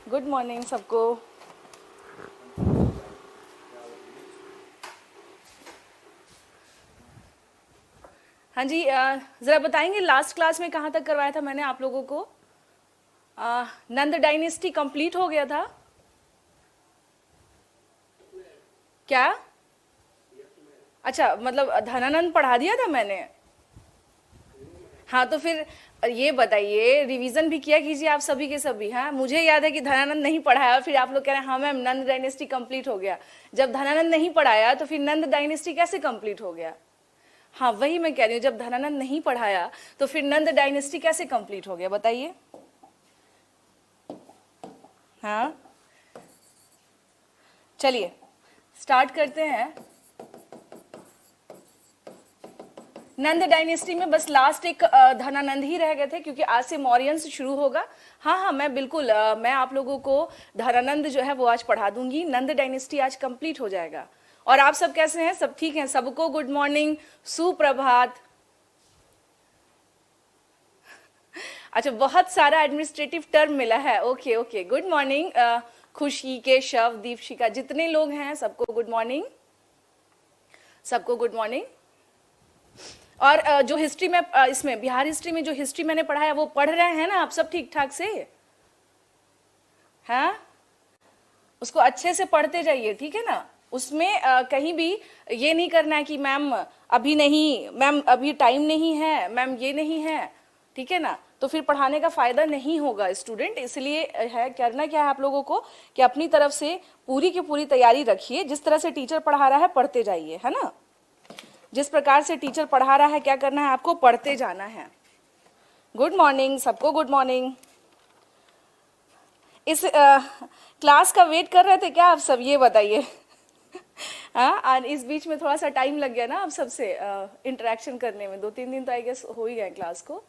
Good morning सबको। हाँ जी, ज़रा बताएंगे लास्ट क्लास में कहाँ तक करवाया था मैंने आप लोगों को? नंद डायनेस्टी कंप्लीट हो गया था क्या? अच्छा, मतलब धनानंद पढ़ा दिया था मैंने। हाँ तो फिर ये बताइए, रिवीजन भी किया कीजिए आप सभी के सभी। हाँ, मुझे याद है कि धनानंद नहीं पढ़ाया, फिर आप लोग कह रहे हैं हाँ मैम नंद डायनेस्टी कंप्लीट हो गया। जब धनानंद नहीं पढ़ाया तो फिर नंद डायनेस्टी कैसे कंप्लीट हो गया? हाँ वही मैं कह रही हूँ, जब धनानंद नहीं पढ़ाया तो फिर नंद डायनेस्टी कैसे कंप्लीट हो गया बताइए। हाँ चलिए स्टार्ट करते हैं। नंद डायनेस्टी में बस लास्ट एक धनानंद ही रह गए थे, क्योंकि आज से मौर्यन से शुरू होगा। हाँ हाँ मैं बिल्कुल मैं आप लोगों को धनानंद जो है वो आज पढ़ा दूंगी। नंद डायनेस्टी आज कंप्लीट हो जाएगा। और आप सब कैसे हैं? सब ठीक हैं? सबको गुड मॉर्निंग, सुप्रभात। अच्छा, बहुत सारा एडमिनिस्ट्रेटिव टर्म मिला है। ओके ओके, गुड मॉर्निंग खुशी, केशव, दीपशिका, जितने लोग हैं सबको गुड मॉर्निंग, सबको गुड मॉर्निंग। और जो हिस्ट्री में इसमें बिहार हिस्ट्री में जो हिस्ट्री मैंने पढ़ाया वो पढ़ रहे हैं ना आप सब ठीक ठाक से? हाँ, उसको अच्छे से पढ़ते जाइए, ठीक है ना? उसमें कहीं भी ये नहीं करना है कि मैम अभी नहीं, मैम अभी टाइम नहीं है, मैम ये नहीं है, ठीक है ना? तो फिर पढ़ाने का फायदा नहीं होगा स्टूडेंट। इसलिए है करना क्या है आप लोगों को कि अपनी तरफ से पूरी की पूरी तैयारी रखिए। जिस तरह से टीचर पढ़ा रहा है पढ़ते जाइए, है ना? जिस प्रकार से टीचर पढ़ा रहा है क्या करना है आपको? पढ़ते जाना है। गुड मॉर्निंग सबको, गुड मॉर्निंग। इस क्लास का वेट कर रहे थे क्या आप सब, ये बताइए? हाँ, और इस बीच में थोड़ा सा टाइम लग गया ना आप सबसे इंटरेक्शन करने में। 2-3 दिन तो आई गेस हो ही गए क्लास को।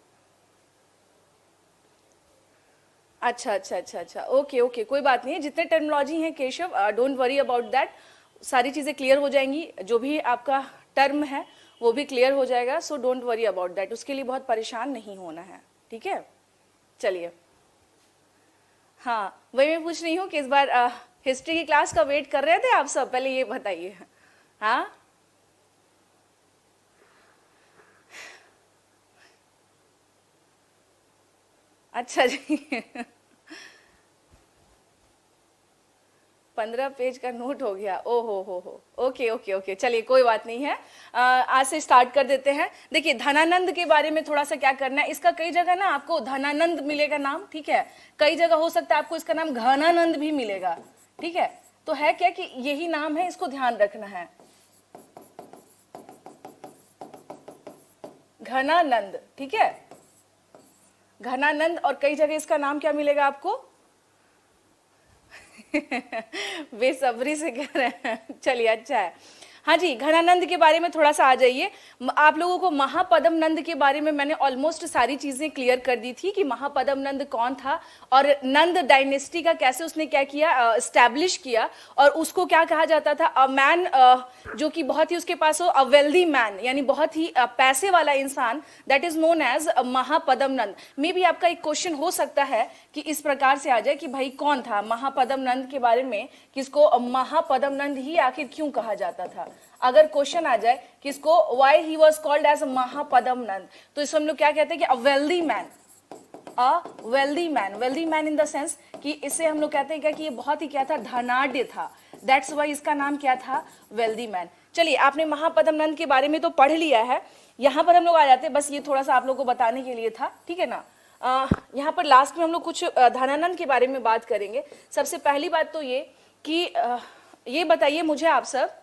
अच्छा अच्छा अच्छा अच्छा, ओके ओके, कोई बात नहीं है। जितने टर्मिनोलॉजी हैं Keshav, don't worry about that, सारी चीज़ें क्लियर हो जाएंगी। जो भी आपका टर्म है वो भी क्लियर हो जाएगा, so don't worry about that. उसके लिए बहुत परेशान नहीं होना है, ठीक है? चलिए, हाँ वही मैं पूछ रही हूँ कि इस बार हिस्ट्री की क्लास का वेट कर रहे थे आप सब? पहले ये बताइए। हाँ अच्छा जी। 15 पेज का नोट हो गया, ओ हो। ओके ओके ओके, चलिए कोई बात नहीं है। आज से स्टार्ट कर देते हैं। देखिए धनानंद के बारे में थोड़ा सा क्या करना है। इसका कई जगह ना आपको धनानंद मिलेगा नाम, ठीक है? कई जगह हो सकता है आपको इसका नाम घनानंद भी मिलेगा, ठीक है? तो है क्या कि यही नाम है, इसको ध्यान रखना है, घनानंद, ठीक है? घनानंद। और कई जगह इसका नाम क्या मिलेगा आपको? बेसब्री से कह रहे हैं, चलिए अच्छा है। हाँ जी, घनानंद के बारे में थोड़ा सा आ जाइए। आप लोगों को महापदम नंद के बारे में मैंने ऑलमोस्ट सारी चीजें क्लियर कर दी थी कि महापदम नंद कौन था और नंद डायनेस्टी का कैसे उसने क्या किया, एस्टैब्लिश किया। और उसको क्या कहा जाता था? अ मैन जो कि बहुत ही उसके पास हो, अ वेल्दी मैन, यानी बहुत ही पैसे वाला इंसान, that is known as Mahapadma नंद। मे भी आपका एक क्वेश्चन हो सकता है कि इस प्रकार से आ जाए कि भाई कौन था महापदम नंद के बारे में, किसको महापदम नंद ही आखिर क्यों कहा जाता था? अगर क्वेश्चन आ जाए कि इसको why he was called as Mahapadma Nanda, तो इसको हम लोग क्या कहते हैं कि a wealthy man, a wealthy man. Wealthy man in the sense कि इसे हम लोग कहते हैं क्या कि ये बहुत ही क्या था, धनाढ्य था। दैट्स वाई इसका नाम क्या था, वेल्दी मैन। चलिए, आपने महापदम नंद के बारे में तो पढ़ लिया है। यहाँ पर हम लोग आ जाते हैं, बस ये थोड़ा सा आप लोग को बताने के लिए था, ठीक है ना? यहाँ पर लास्ट में हम लोग कुछ धनानंद के बारे में बात करेंगे। सबसे पहली बात तो ये कि ये बताइए मुझे आप सब,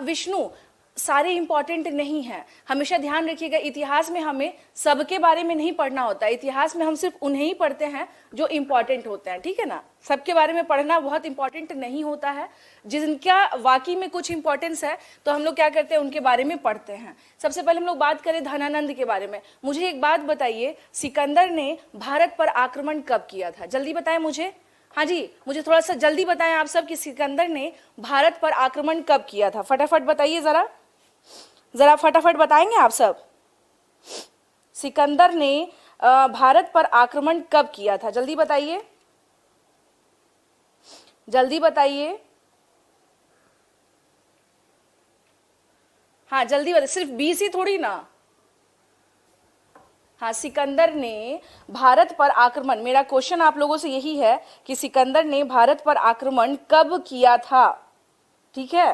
विष्णु सारे इंपॉर्टेंट नहीं है। हमेशा ध्यान रखिएगा, इतिहास में हमें सबके बारे में नहीं पढ़ना होता है। इतिहास में हम सिर्फ उन्हें ही पढ़ते हैं जो इंपॉर्टेंट होते हैं, ठीक है ना? सबके बारे में पढ़ना बहुत इंपॉर्टेंट नहीं होता है। जिनका वाकई में कुछ इंपॉर्टेंस है तो हम लोग क्या करते हैं, उनके बारे में पढ़ते हैं। सबसे पहले हम लोग बात करें धनानंद के बारे में। मुझे एक बात बताइए, सिकंदर ने भारत पर आक्रमण कब किया था? जल्दी बताएं मुझे। हाँ जी, मुझे थोड़ा सा जल्दी बताएं आप सब कि सिकंदर ने भारत पर आक्रमण कब किया था? फटाफट बताइए, जरा फटाफट बताएंगे आप सब। सिकंदर ने भारत पर आक्रमण कब किया था? जल्दी बताइए, जल्दी बताइए। हाँ जल्दी बताइए, सिर्फ बीसी थोड़ी ना। हाँ, सिकंदर ने भारत पर आक्रमण, मेरा क्वेश्चन आप लोगों से यही है कि सिकंदर ने भारत पर आक्रमण कब किया था? ठीक है,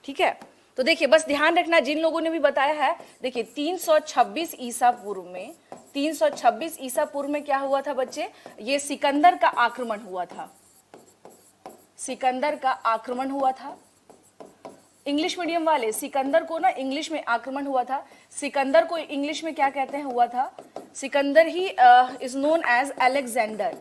ठीक है। तो देखिए, बस ध्यान रखना जिन लोगों ने भी बताया है, देखिए 326 ईसा पूर्व में, 326 ईसा पूर्व में क्या हुआ था बच्चे? ये सिकंदर का आक्रमण हुआ था, सिकंदर का आक्रमण हुआ था। इंग्लिश मीडियम वाले, सिकंदर को ना इंग्लिश में आक्रमण हुआ था। सिकंदर को इंग्लिश में क्या कहते हैं हुआ था? Sikandar he is known as Alexander.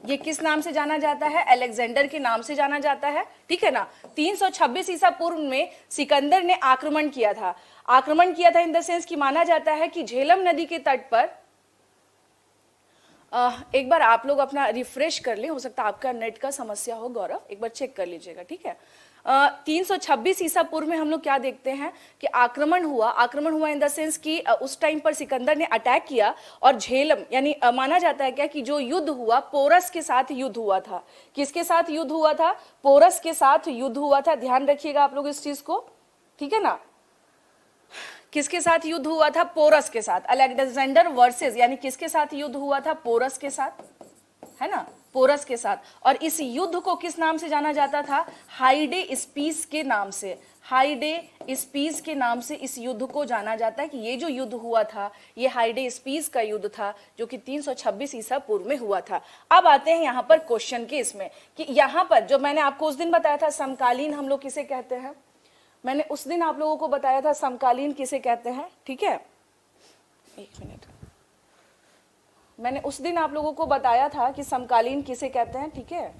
ये किस नाम से जाना जाता है? अलेक्जेंडर के नाम से जाना जाता है, ठीक है ना। 326 ईसा पूर्व में सिकंदर ने आक्रमण किया था। आक्रमण किया था इन द सेंस कि माना जाता है कि झेलम नदी के तट पर, एक बार आप लोग अपना रिफ्रेश कर लें, हो सकता है आपका नेट का समस्या हो गौरव, एक बार चेक कर लीजिएगा, ठीक है। 326 ईसा पूर्व में हम लोग क्या देखते हैं कि आक्रमण हुआ इन द सेंस कि उस टाइम पर सिकंदर ने अटैक किया और झेलम, यानी माना जाता है क्या कि जो युद्ध हुआ पोरस के साथ युद्ध हुआ था। किसके साथ युद्ध हुआ था? पोरस के साथ युद्ध हुआ था। ध्यान रखिएगा आप लोग इस चीज को, ठीक है ना। किसके साथ युद्ध हुआ था? पोरस के साथ। अलेक्जेंडर वर्सेस, यानी किसके साथ युद्ध हुआ था? पोरस के साथ, है ना, पोरस के साथ। और इस युद्ध को किस नाम से जाना जाता था? हाइडे स्पीस के नाम से, हाइडे स्पीस के नाम से इस युद्ध को जाना जाता है कि ये जो युद्ध हुआ था ये हाइडे स्पीस का युद्ध था, जो कि 326 ईसा पूर्व में हुआ था। अब आते हैं यहाँ पर क्वेश्चन के इसमें कि यहाँ पर जो मैंने आपको उस दिन बताया था समकालीन हम लोग किसे कहते हैं, मैंने उस दिन आप लोगों को बताया था समकालीन किसे कहते हैं, ठीक है। एक मिनट, मैंने उस दिन आप लोगों को बताया था कि समकालीन किसे कहते हैं, ठीक है।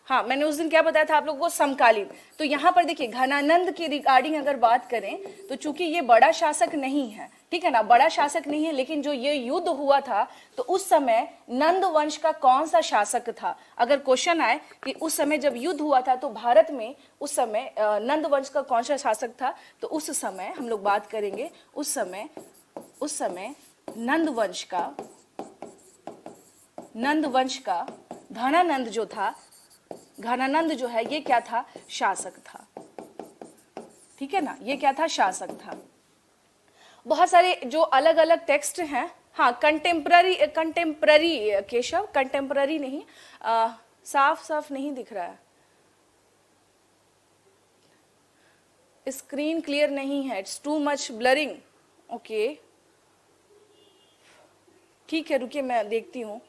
हाँ, मैंने उस दिन क्या बताया था आप लोगों को? समकालीन। तो यहाँ पर देखिए घनानंद के रिगार्डिंग अगर बात करें तो चूंकि ये बड़ा शासक नहीं है, ठीक है ना, बड़ा शासक नहीं है, लेकिन जो ये युद्ध हुआ था तो उस समय नंद वंश का कौन सा शासक था? अगर क्वेश्चन आए कि उस समय जब युद्ध हुआ था तो भारत में उस समय नंद वंश का कौन सा शासक था, तो उस समय हम लोग बात करेंगे, उस समय नंद वंश का घनानंद जो था, घनानंद जो है ये क्या था? शासक था, ठीक है ना, ये क्या था? शासक था। बहुत सारे जो अलग अलग टेक्स्ट हैं, हाँ कंटेम्प्ररी केशव, कंटेम्प्ररी नहीं, साफ नहीं दिख रहा है, स्क्रीन क्लियर नहीं है, it's too much blurring. Okay ठीक है, रुकिए मैं देखती हूँ,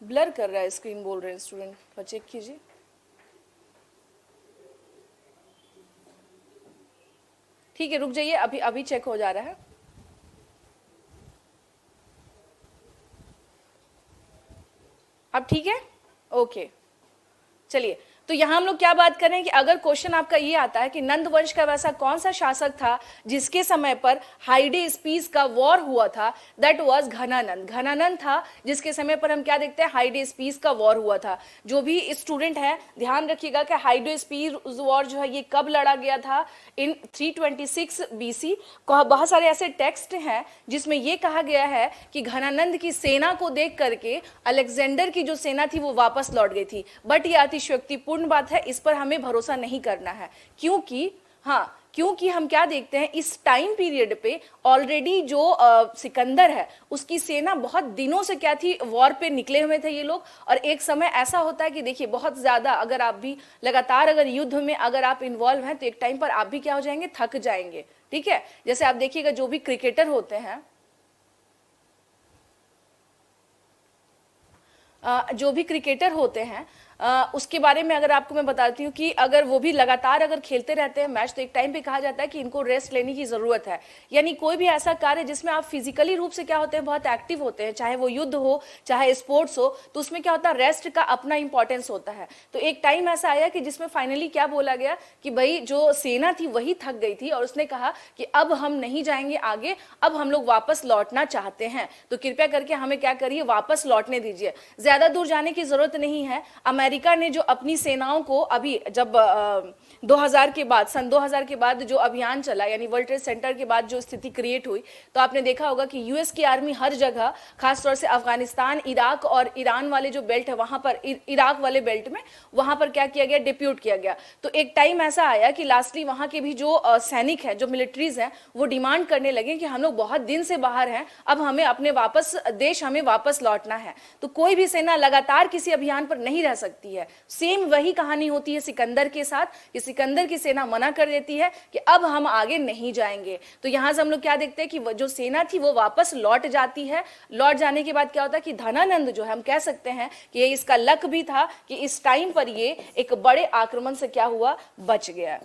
ब्लर कर रहा है स्क्रीन बोल रहे हैं स्टूडेंट, पर चेक कीजिए। ठीक है रुक जाइए, अभी चेक हो जा रहा है। अब ठीक है, ओके चलिए। तो यहाँ हम लोग क्या बात करें कि अगर क्वेश्चन आपका ये आता है कि नंद वंश का वैसा कौन सा शासक था जिसके समय पर हाइडे स्पीस का वॉर हुआ था, दैट वाज घनानंद। घनानंद था जिसके समय पर हम क्या देखते हैं? हाइडे स्पीस का वॉर हुआ था। जो भी स्टूडेंट है ध्यान रखिएगा कि हाइडे स्पीस वॉर जो है ये कब लड़ा गया था? इन 326 BC। बहुत सारे ऐसे टेक्स्ट हैं जिसमें ये कहा गया है कि घनानंद की सेना को देख करके अलेक्जेंडर की जो सेना थी वो वापस लौट गई थी। बट ये अतिशयोक्तिपूर्ण बात है, इस पर हमें भरोसा नहीं करना है, क्योंकि हम क्या देखते हैं इस टाइम पीरियड पे ऑलरेडी जो सिकंदर है उसकी सेना बहुत दिनों से क्या थी? वॉर पे निकले हुए थे ये लोग। और एक समय ऐसा होता है कि देखिए बहुत ज्यादा अगर आप भी लगातार अगर युद्ध में अगर आप इन्वॉल्व हैं तो एक टाइम पर आप भी क्या हो जाएंगे? थक जाएंगे, ठीक है। जैसे आप देखिएगा जो भी क्रिकेटर होते हैं, जो भी क्रिकेटर होते हैं उसके बारे में अगर आपको मैं बताती हूँ कि अगर वो भी लगातार अगर खेलते रहते हैं मैच, तो एक टाइम पे कहा जाता है कि इनको रेस्ट लेने की जरूरत है। यानी कोई भी ऐसा कार्य जिसमें आप फिजिकली रूप से क्या होते हैं, बहुत एक्टिव होते हैं, चाहे वो युद्ध हो चाहे स्पोर्ट्स हो, तो उसमें क्या होता है, रेस्ट का अपना इंपॉर्टेंस होता है। तो एक टाइम ऐसा आया कि जिसमें फाइनली क्या बोला गया कि भाई जो सेना थी वही थक गई थी और उसने कहा कि अब हम नहीं जाएंगे आगे, अब हम लोग वापस लौटना चाहते हैं, तो कृपया करके हमें क्या करिए, वापस लौटने दीजिए, ज्यादा दूर जाने की जरूरत नहीं है। अमेरिका ने जो अपनी सेनाओं को अभी जब 2000 के बाद, सन 2000 के बाद जो अभियान चला, यानी वर्ल्ड ट्रेड सेंटर के बाद जो स्थिति क्रिएट हुई, तो आपने देखा होगा कि यूएस की आर्मी हर जगह, खासतौर से अफगानिस्तान, इराक और ईरान वाले जो बेल्ट है वहां पर, इराक वाले बेल्ट में, वहां पर क्या किया गया, डिप्यूट किया गया। तो एक टाइम ऐसा आया कि लास्टली वहां के भी जो सैनिक है, जो मिलिट्रीज हैं, वो डिमांड करने लगे कि हम लोग बहुत दिन से बाहर हैं, अब हमें अपने वापस देश, हमें वापस लौटना है। तो कोई भी सेना लगातार किसी अभियान पर नहीं रह सकती है। सेम वही कहानी होती है सिकंदर के साथ, कि सिकंदर की सेना मना कर देती है कि अब हम आगे नहीं जाएंगे। तो यहां से हम लोग क्या देखते हैं कि जो सेना थी वो वापस लौट जाती है। लौट जाने के बाद क्या होता है कि धनानंद जो है, हम कह सकते हैं कि ये इसका लक भी था कि इस टाइम पर ये एक बड़े आक्रमण से क्या हुआ, बच गया।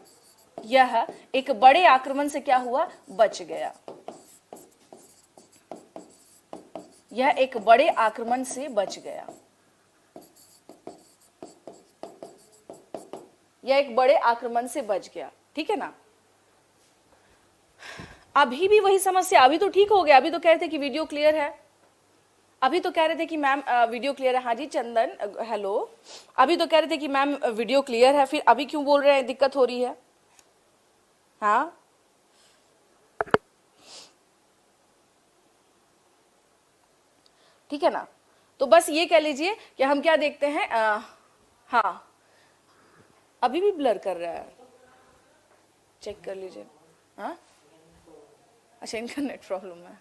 यह एक बड़े आक्रमण से क्या हुआ, बच गया। यह एक बड़े आक्रमण से बच गया। यह एक बड़े आक्रमण से बच गया, ठीक है ना। अभी भी वही समस्या, अभी तो ठीक हो गया, अभी तो कह रहे थे कि वीडियो क्लियर है, अभी तो कह रहे थे कि मैम वीडियो क्लियर है। हाँ जी चंदन, हेलो। अभी तो कह रहे थे कि मैम वीडियो क्लियर है, फिर अभी क्यों बोल रहे हैं दिक्कत हो रही है? हाँ ठीक है ना। तो बस ये कह लीजिए कि हम क्या देखते हैं, हाँ अभी भी ब्लर कर रहा है, चेक कर लीजिए। हाँ अच्छा, इनका नेट प्रॉब्लम है,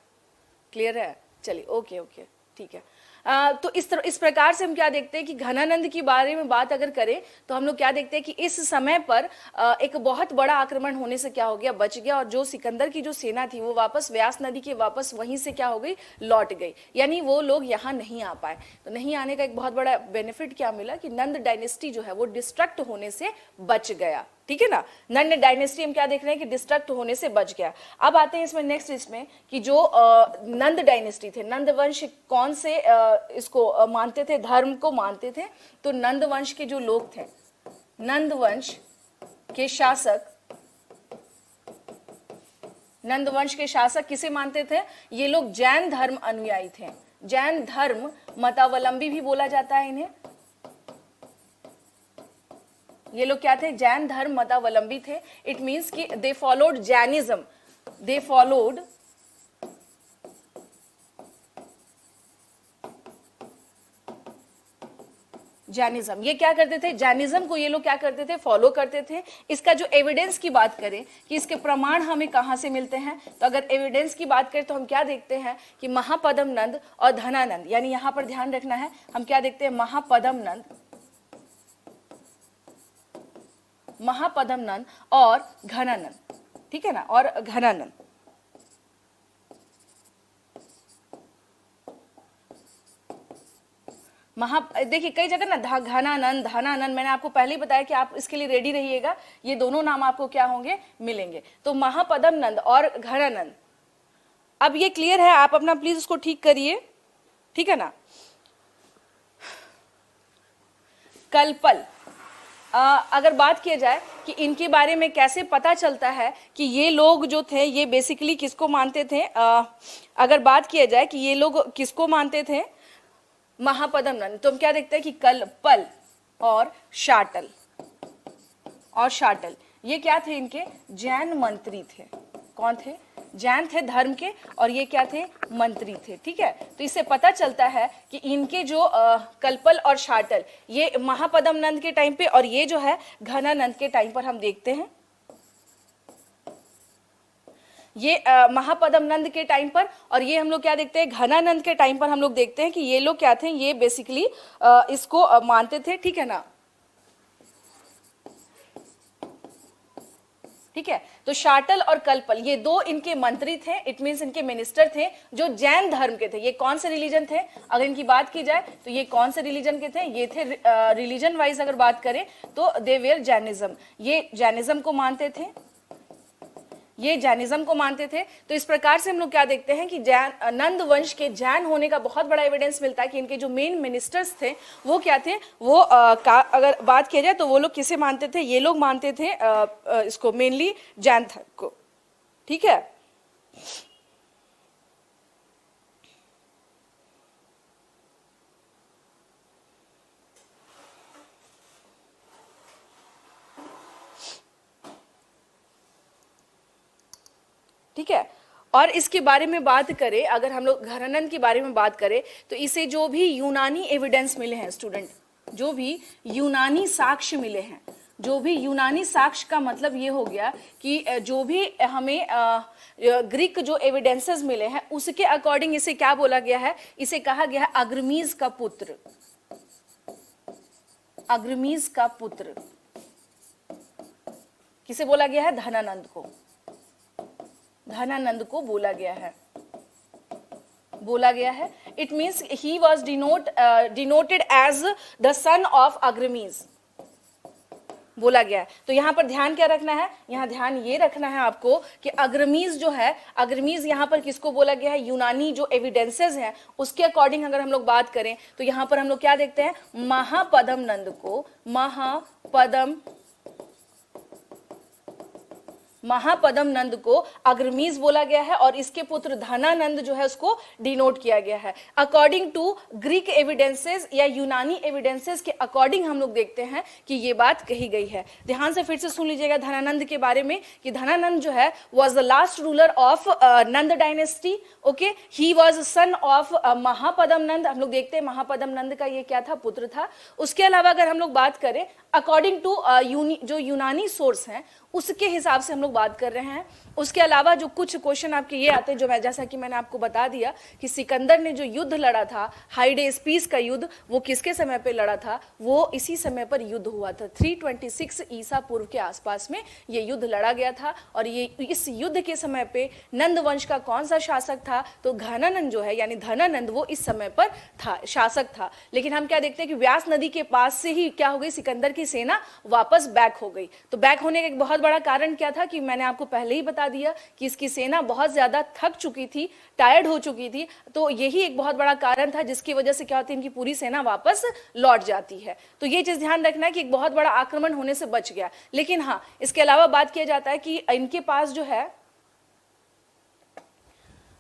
क्लियर है, चलिए ओके ओके ठीक है। तो इस प्रकार से हम क्या देखते हैं कि घनानंद के बारे में बात अगर करें तो हम लोग क्या देखते हैं कि इस समय पर एक बहुत बड़ा आक्रमण होने से क्या हो गया, बच गया। और जो सिकंदर की जो सेना थी वो वापस व्यास नदी के वापस वहीं से क्या हो गई, लौट गई। यानी वो लोग यहाँ नहीं आ पाए। तो नहीं आने का एक बहुत बड़ा बेनिफिट क्या मिला कि नंद डायनेस्टी जो है वो डिस्ट्रक्ट होने से बच गया, ठीक है ना। नंद डायनेस्टी हम क्या देख रहे हैं कि डिस्ट्रक्ट होने से बच गया। अब आते हैं इसमें नेक्स्ट, इसमें कि जो नंद डायनेस्टी थे, नंद वंश कौन से इसको मानते थे, धर्म को मानते थे। तो नंद वंश के जो लोग थे, नंद वंश के शासक, नंद वंश के शासक किसे मानते थे, ये लोग जैन धर्म अनुयायी थे। जैन धर्म मतावलंबी भी बोला जाता है इन्हें। ये लोग क्या थे, जैन धर्म मतावलंबी थे। इट मीन्स कि they followed Jainism, they followed Jainism. ये क्या करते थे, जैनिज्म को ये लोग क्या करते थे, फॉलो करते थे। इसका जो एविडेंस की बात करें कि इसके प्रमाण हमें कहां से मिलते हैं, तो अगर एविडेंस की बात करें तो हम क्या देखते हैं कि महापदम नंद और धनानंद, यानी यहां पर ध्यान रखना है, हम क्या देखते हैं, महापदम नंद, महापदम नंद और घनानंद, ठीक है ना, और घनानंद। देखिए कई जगह ना घनानंद, धनानंद, मैंने आपको पहले ही बताया कि आप इसके लिए रेडी रहिएगा, ये दोनों नाम आपको क्या होंगे, मिलेंगे। तो महापदम नंद और घनानंद। अब ये क्लियर है, आप अपना प्लीज उसको ठीक करिए, ठीक है ना। कलपल, अगर बात किया जाए कि इनके बारे में कैसे पता चलता है कि ये लोग जो थे ये बेसिकली किसको मानते थे, अगर बात किया जाए कि ये लोग किसको मानते थे, महापदम नंद, तो हम क्या देखते हैं कि कलपल और शाटल, और शाटल ये क्या थे, इनके जैन मंत्री थे। कौन थे, जैन थे धर्म के, और ये क्या थे, मंत्री थे, ठीक है। तो इससे पता चलता है कि इनके जो कलपल और शाटल, ये महापदम नंद के टाइम पे, और ये जो है घनानंद के टाइम पर हम देखते हैं, ये महापदम नंद के टाइम पर, और ये हम लोग क्या देखते हैं, घनानंद के टाइम पर हम लोग देखते हैं कि ये लोग क्या थे, ये बेसिकली इसको मानते थे, ठीक है ना, ठीक है। तो शाटल और कल्पल ये दो इनके मंत्री थे, इट मींस इनके मिनिस्टर थे जो जैन धर्म के थे। ये कौन से रिलीजन थे अगर इनकी बात की जाए तो ये कौन से रिलीजन के थे? ये थे रिलीजन वाइज अगर बात करें तो दे वेयर जैनिज्म, ये जैनिज्म को मानते थे, ये जैनिज्म को मानते थे। तो इस प्रकार से हम लोग क्या देखते हैं कि जैन नंद वंश के जैन होने का बहुत बड़ा एविडेंस मिलता है कि इनके जो मेन मिनिस्टर्स थे वो क्या थे, वो अगर बात किया जाए तो वो लोग किसे मानते थे? ये लोग मानते थे इसको मेनली जैन धर्म को, ठीक है। ठीक है। और इसके बारे में बात करें, अगर हम लोग घनानंद के बारे में बात करें तो इसे जो भी यूनानी एविडेंस मिले हैं स्टूडेंट, जो भी यूनानी साक्ष्य मिले हैं, जो भी यूनानी साक्ष्य का मतलब ये हो गया कि जो भी हमें ग्रीक जो एविडेंसेस मिले हैं उसके अकॉर्डिंग इसे क्या बोला गया है? इसे कहा गया है अग्रमीज का पुत्र, अग्रमीज का पुत्र। किसे बोला गया है? धनानंद को, धनानंद को बोला गया है, बोला गया है। It means he was denoted as the son of Agrammes, बोला गया है। तो यहां पर ध्यान क्या रखना है? यहां ध्यान ये रखना है आपको कि अग्रमीज जो है, अग्रमीज यहां पर किसको बोला गया है? यूनानी जो एविडेंसेस हैं उसके अकॉर्डिंग अगर हम लोग बात करें तो यहां पर हम लोग क्या देखते हैं? महापदम नंद को, महापदम नंद को अग्रमीज बोला गया है और इसके पुत्र धनानंद जो है उसको डिनोट किया गया है। अकॉर्डिंग टू ग्रीक एविडेंसेस या यूनानी एविडेंसेस के अकॉर्डिंग हम लोग देखते हैं कि ये बात कही गई है। ध्यान से फिर से सुन लीजिएगा धनानंद के बारे में कि धनानंद जो है was the last ruler of Nanda dynasty. Okay, he was son of Mahapadma Nanda. हम लोग देखते हैं महापदम नंद का ये क्या था? पुत्र था। उसके अलावा अगर हम लोग बात करें अकॉर्डिंग टू जो यूनानी सोर्स हैं उसके हिसाब से हम लोग बात कर रहे हैं। उसके अलावा जो कुछ क्वेश्चन आपके ये आते हैं, जो मैं जैसा कि मैंने आपको बता दिया कि सिकंदर ने जो युद्ध लड़ा था, हाइडेस्पीस का युद्ध, वो किसके समय पे लड़ा था? वो इसी समय पर युद्ध हुआ था, 326 ईसा पूर्व के आसपास में ये युद्ध लड़ा गया था। और ये इस युद्ध के समय पे नंद वंश का कौन सा शासक था? तो घनानंद जो है यानी धनानंद, वो इस समय पर था, शासक था। लेकिन हम क्या देखते हैं कि व्यास नदी के पास से ही क्या हो गई? सिकंदर की सेना वापस बैक हो गई। तो बैक होने का एक बहुत बड़ा कारण क्या था कि मैंने आपको पहले ही बता दिया कि इसकी सेना बहुत ज्यादा थक चुकी थी, टायर्ड हो चुकी थी। तो यही एक बहुत बड़ा कारण था जिसकी वजह से क्या होती है, इनकी पूरी सेना वापस लौट जाती है। तो ये चीज ध्यान रखना है कि एक बहुत बड़ा आक्रमण होने से बच गया। लेकिन हाँ, इसके अलावा बात किया जाता है कि इनके पास जो है,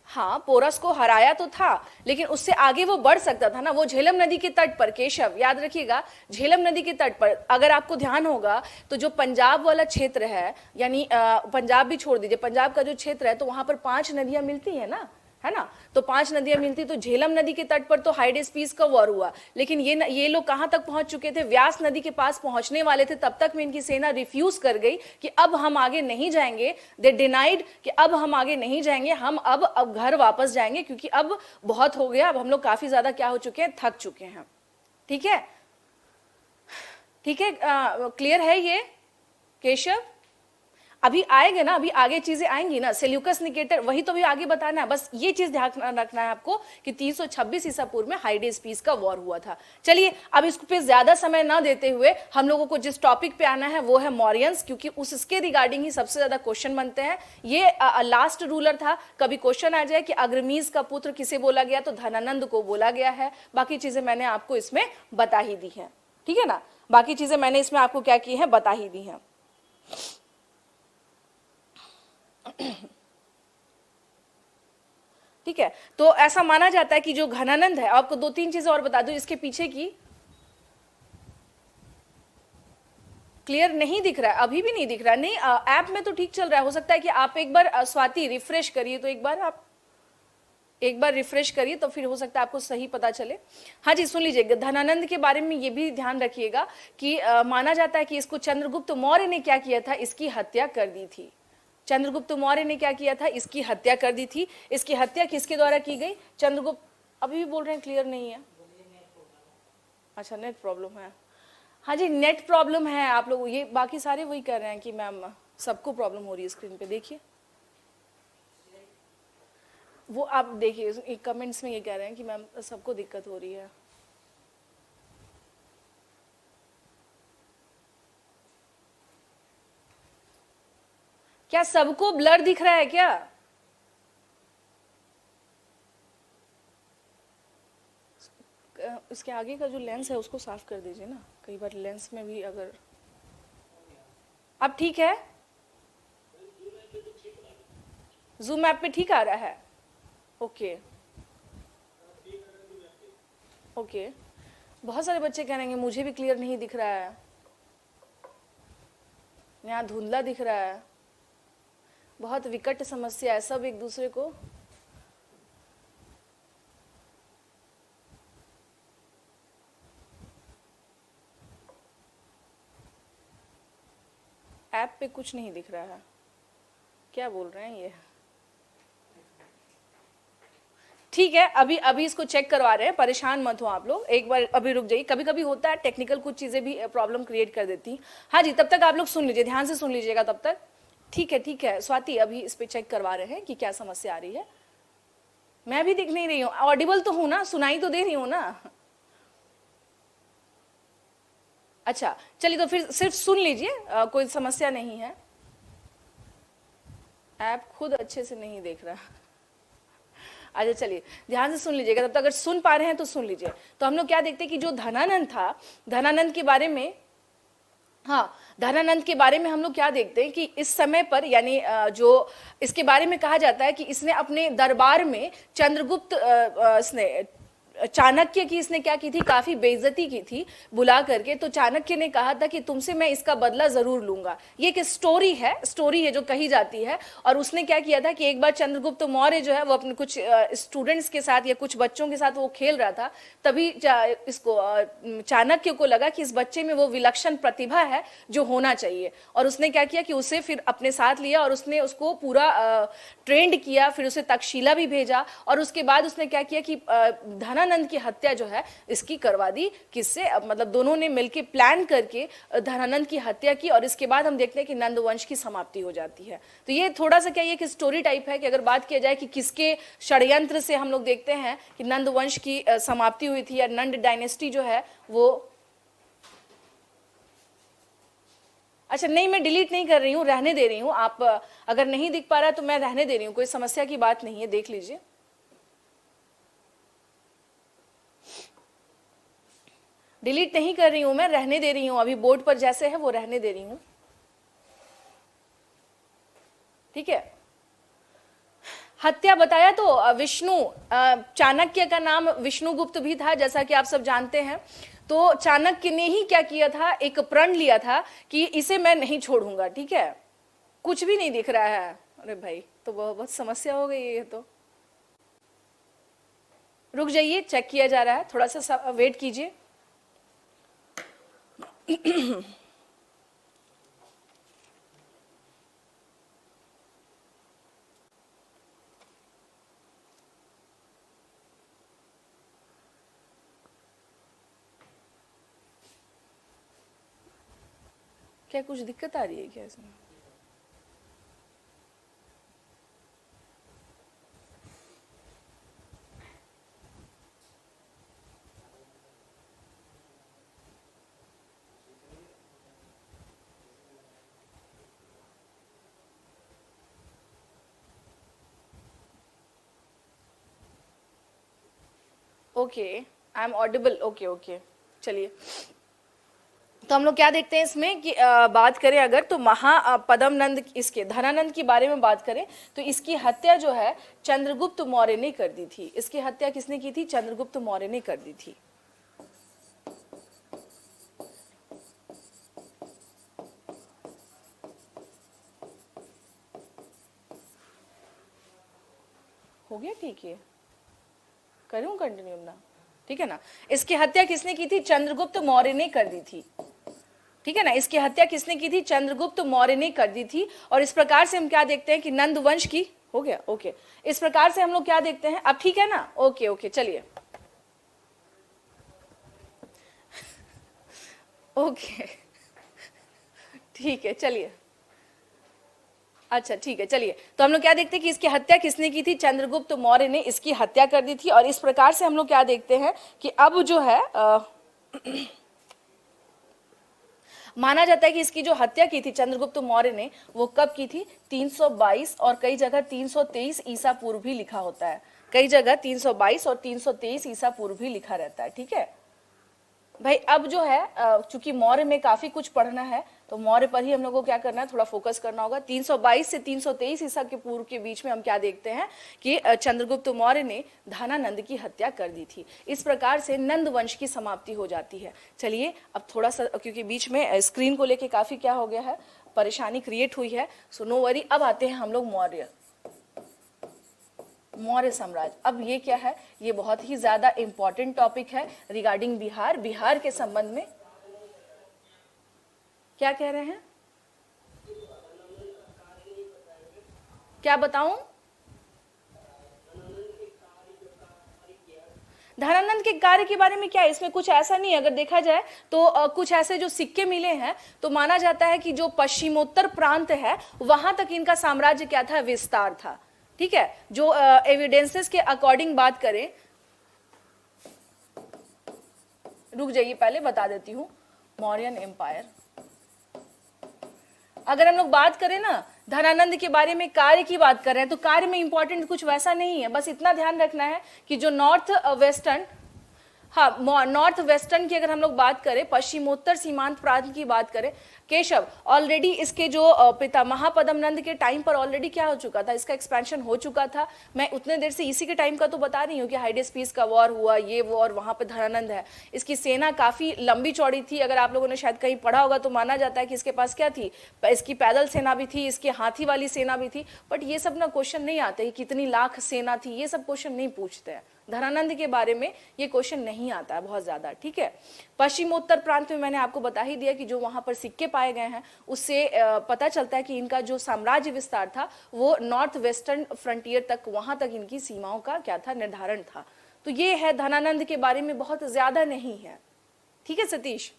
हाँ, पोरस को हराया तो था लेकिन उससे आगे वो बढ़ सकता था ना। वो झेलम नदी के तट पर, केशव याद रखिएगा, झेलम नदी के तट पर अगर आपको ध्यान होगा तो जो पंजाब वाला क्षेत्र है, यानी पंजाब भी छोड़ दीजिए, पंजाब का जो क्षेत्र है तो वहां पर 5 नदियां मिलती है ना, है ना। तो 5 नदियां मिलती, तो झेलम नदी के तट पर तो हाइडेस्पीस का वॉर हुआ। लेकिन ये लोग कहां तक पहुंच चुके थे? व्यास नदी के पास पहुंचने वाले थे। तब तक में इनकी सेना रिफ्यूज कर गई कि अब हम आगे नहीं जाएंगे। दे डिनाइड कि अब हम आगे नहीं जाएंगे, हम अब घर वापस जाएंगे क्योंकि अब बहुत हो गया, अब हम लोग काफी ज्यादा क्या हो चुके हैं? थक चुके हैं। ठीक है, ठीक है, क्लियर है ये केशव? अभी आएंगे ना, अभी आगे चीजें आएंगी ना। सेल्यूकस निकेटर, वही तो भी आगे बताना है। बस ये चीज ध्यान रखना है आपको कि 326 ईसा पूर्व में हाइडेस्पीस का वॉर हुआ था। चलिए, अब इस पे ज्यादा समय ना देते हुए हम लोगों को जिस टॉपिक पे आना है वो है मौर्यंस, क्योंकि उसके रिगार्डिंग ही सबसे ज्यादा क्वेश्चन बनते हैं। ये लास्ट रूलर था। कभी क्वेश्चन आ जाए कि अग्रमीज का पुत्र किसे बोला गया, तो धनानंद को बोला गया है। बाकी चीजें मैंने आपको इसमें बता ही दी है, ठीक है ना। बाकी चीजें मैंने इसमें आपको क्या की है, बता ही दी है। ठीक है, तो ऐसा माना जाता है कि जो घनानंद है, आपको 2-3 चीजें और बता दूं इसके पीछे की। क्लियर नहीं दिख रहा है? अभी भी नहीं दिख रहा है? नहीं, ऐप में तो ठीक चल रहा है। हो सकता है कि आप एक बार स्वाति रिफ्रेश करिए, तो एक बार रिफ्रेश करिए तो फिर हो सकता है आपको सही पता चले। हाँ जी, सुन लीजिए, धनानंद के बारे में ये भी ध्यान रखिएगा कि माना जाता है कि इसको चंद्रगुप्त मौर्य ने क्या किया था, इसकी हत्या कर दी थी। चंद्रगुप्त मौर्य ने क्या किया था, इसकी हत्या कर दी थी। इसकी हत्या किसके द्वारा की गई? चंद्रगुप्त। अभी भी बोल रहे हैं क्लियर नहीं है? अच्छा, नेट प्रॉब्लम है। हाँ जी, नेट प्रॉब्लम है। आप लोग ये बाकी सारे वही कर रहे हैं कि मैम सबको प्रॉब्लम हो रही है स्क्रीन पे, देखिए वो आप देखिए कमेंट्स में ये कह रहे हैं कि मैम सबको दिक्कत हो रही है। क्या सबको ब्लर दिख रहा है क्या? इसके आगे का जो लेंस है उसको साफ कर दीजिए ना, कई बार लेंस में भी अगर। अब ठीक है, जूम ऐप पे ठीक आ रहा है? Okay okay. बहुत सारे बच्चे कह रहे हैं मुझे भी क्लियर नहीं दिख रहा है, यहाँ धुंधला दिख रहा है, बहुत विकट समस्या है, सब एक दूसरे को। ऐप पे कुछ नहीं दिख रहा है, क्या बोल रहे हैं ये? ठीक है, अभी अभी इसको चेक करवा रहे हैं, परेशान मत हो आप लोग, एक बार अभी रुक जाइए, कभी कभी होता है टेक्निकल कुछ चीजें भी प्रॉब्लम क्रिएट कर देती हैं। हाँ जी, तब तक आप लोग सुन लीजिए, ध्यान से सुन लीजिएगा तब तक। ठीक है स्वाति, अभी इस पे चेक करवा रहे हैं कि क्या समस्या आ रही है। मैं भी दिख नहीं रही हूँ, ऑडिबल तो हूं ना, सुनाई तो दे रही हूँ ना? अच्छा चलिए, तो फिर सिर्फ सुन लीजिए, कोई समस्या नहीं है। ऐप खुद अच्छे से नहीं देख रहा। अच्छा चलिए, ध्यान से सुन लीजिएगा तब तक, अगर सुन पा रहे हैं तो सुन लीजिए। तो हम लोग क्या देखते हैं कि जो धनानंद था, धनानंद के बारे में, हाँ धनानंद के बारे में हम लोग क्या देखते हैं कि इस समय पर, यानी जो इसके बारे में कहा जाता है कि इसने अपने दरबार में चंद्रगुप्त इसने चाणक्य की इसने क्या की थी, काफी बेइज्जती की थी बुला करके। तो चाणक्य ने कहा था कि तुमसे मैं इसका बदला जरूर लूंगा। ये एक स्टोरी है जो कही जाती है। और उसने क्या किया था कि एक बार चंद्रगुप्त मौर्य जो है वो अपने कुछ स्टूडेंट्स के साथ या कुछ बच्चों के साथ वो खेल रहा था, तभी इसको चाणक्य को लगा कि इस बच्चे में वो विलक्षण प्रतिभा है जो होना चाहिए। और उसने क्या किया कि उसे फिर अपने साथ लिया और उसने उसको पूरा ट्रेंड किया, फिर उसे तक्षशिला भी भेजा। और उसके बाद उसने क्या किया कि धनानंद की हत्या जो है इसकी करवा दी। किससे? मतलब दोनों ने मिलकर प्लान करके धनानंद की हत्या की। और इसके बाद हम देखते हैं कि नंद वंश की समाप्ति हो जाती है। तो ये थोड़ा सा क्या, ये एक स्टोरी टाइप है कि अगर बात किया जाए कि किसके षड्यंत्र से हम लोग देखते हैं कि नंद वंश की समाप्ति हुई थी, या नंद डायनेस्टी जो है वो। अच्छा नहीं, मैं डिलीट नहीं कर रही हूँ, रहने दे रही हूँ। आप अगर नहीं दिख पा रहा तो मैं रहने दे रही हूँ, कोई समस्या की बात नहीं है, देख लीजिए। डिलीट नहीं कर रही हूं मैं, रहने दे रही हूं, अभी बोर्ड पर जैसे है वो रहने दे रही हूं। ठीक है, हत्या बताया तो विष्णु, चाणक्य का नाम विष्णुगुप्त भी था जैसा कि आप सब जानते हैं। तो चाणक्य ने ही क्या किया था, एक प्रण लिया था कि इसे मैं नहीं छोड़ूंगा। ठीक है, कुछ भी नहीं दिख रहा है, अरे भाई तो बहुत समस्या हो गई है ये तो। रुक जाइए, चेक किया जा रहा है, थोड़ा सा वेट कीजिए। क्या कुछ दिक्कत आ रही है क्या इसमें? Okay, I am audible, okay okay. चलिए, तो हम लोग क्या देखते हैं इसमें कि बात करें अगर तो महापद्मनंद, इसके धनानंद के बारे में बात करें तो इसकी हत्या जो है चंद्रगुप्त मौर्य ने कर दी थी। इसकी हत्या किसने की थी? चंद्रगुप्त मौर्य ने कर दी थी। हो गया ठीक है, करूं कंटिन्यू ना? ठीक है ना, इसकी हत्या किसने की थी? चंद्रगुप्त मौर्य ने कर दी थी। ठीक है ना, इसकी हत्या किसने की थी? चंद्रगुप्त मौर्य ने कर दी थी। और इस प्रकार से हम क्या देखते हैं कि नंद वंश की, हो गया ओके। इस प्रकार से हम लोग क्या देखते हैं, अब ठीक है ना? ओके ओके, चलिए ओके ठीक है, चलिए अच्छा ठीक है, चलिए तो हम लोग क्या देखते हैं कि इसकी हत्या किसने की थी, चंद्रगुप्त मौर्य ने इसकी हत्या कर दी थी। और इस प्रकार से हम लोग क्या देखते हैं कि अब जो है माना जाता है कि इसकी जो हत्या की थी चंद्रगुप्त मौर्य ने वो कब की थी, 322 और कई जगह 323 ईसा पूर्व भी लिखा होता है, कई जगह 322 और 323 ईसा पूर्व भी लिखा रहता है। ठीक है भाई, अब जो है चूंकि मौर्य में काफी कुछ पढ़ना है तो मौर्य पर ही हम लोगों को क्या करना है, थोड़ा फोकस करना होगा। 322 से 323 ईसा के पूर्व के बीच में हम क्या देखते हैं कि चंद्रगुप्त मौर्य ने धनानंद की हत्या कर दी थी। इस प्रकार से नंद वंश की समाप्ति हो जाती है। चलिए अब थोड़ा सा, क्योंकि बीच में स्क्रीन को लेके काफी क्या हो गया है, परेशानी क्रिएट हुई है, सो नो वरी। अब आते हैं हम लोग मौर्य साम्राज्य। अब ये क्या है, ये बहुत ही ज्यादा इंपॉर्टेंट टॉपिक है रिगार्डिंग बिहार। बिहार के संबंध में क्या कह रहे हैं, क्या बताऊं? धनानंद के कार्य के बारे में क्या है, इसमें कुछ ऐसा नहीं है। अगर देखा जाए तो कुछ ऐसे जो सिक्के मिले हैं तो माना जाता है कि जो पश्चिमोत्तर प्रांत है वहां तक इनका साम्राज्य क्या था, विस्तार था। ठीक है, जो एविडेंसेस के अकॉर्डिंग बात करें, रुक जाइए पहले बता देती हूं, मौर्यन एम्पायर। अगर हम लोग बात करें ना धनानंद के बारे में, कार्य की बात कर रहे हैं तो कार्य में इंपॉर्टेंट कुछ वैसा नहीं है, बस इतना ध्यान रखना है कि जो नॉर्थ वेस्टर्न, हाँ नॉर्थ वेस्टर्न की अगर हम लोग बात करें, पश्चिमोत्तर सीमांत प्रांत की बात करें, केशव ऑलरेडी इसके जो पिता महापद्म नंद के टाइम पर ऑलरेडी क्या हो चुका था, इसका एक्सपेंशन हो चुका था। मैं उतने देर से इसी के टाइम का तो बता रही हूँ कि हाइडेस्पीस का वॉर हुआ, ये वो, और वहां पर धनानंद है। इसकी सेना काफी लंबी चौड़ी थी। अगर आप लोगों ने शायद कहीं पढ़ा होगा तो माना जाता है कि इसके पास क्या थी, इसकी पैदल सेना भी थी, इसकी हाथी वाली सेना भी थी। बट ये सब ना क्वेश्चन नहीं आते कि कितनी लाख सेना थी, ये सब क्वेश्चन नहीं पूछते हैं। धनानंद के बारे में ये क्वेश्चन नहीं आता है बहुत ज्यादा। ठीक है, पश्चिमोत्तर प्रांत में मैंने आपको बता ही दिया कि जो वहां पर सिक्के पाए गए हैं उससे पता चलता है कि इनका जो साम्राज्य विस्तार था वो नॉर्थ वेस्टर्न फ्रंटियर तक, वहां तक इनकी सीमाओं का क्या था, निर्धारण था। तो ये है धनानंद के बारे में, बहुत ज्यादा नहीं है। ठीक है सतीश,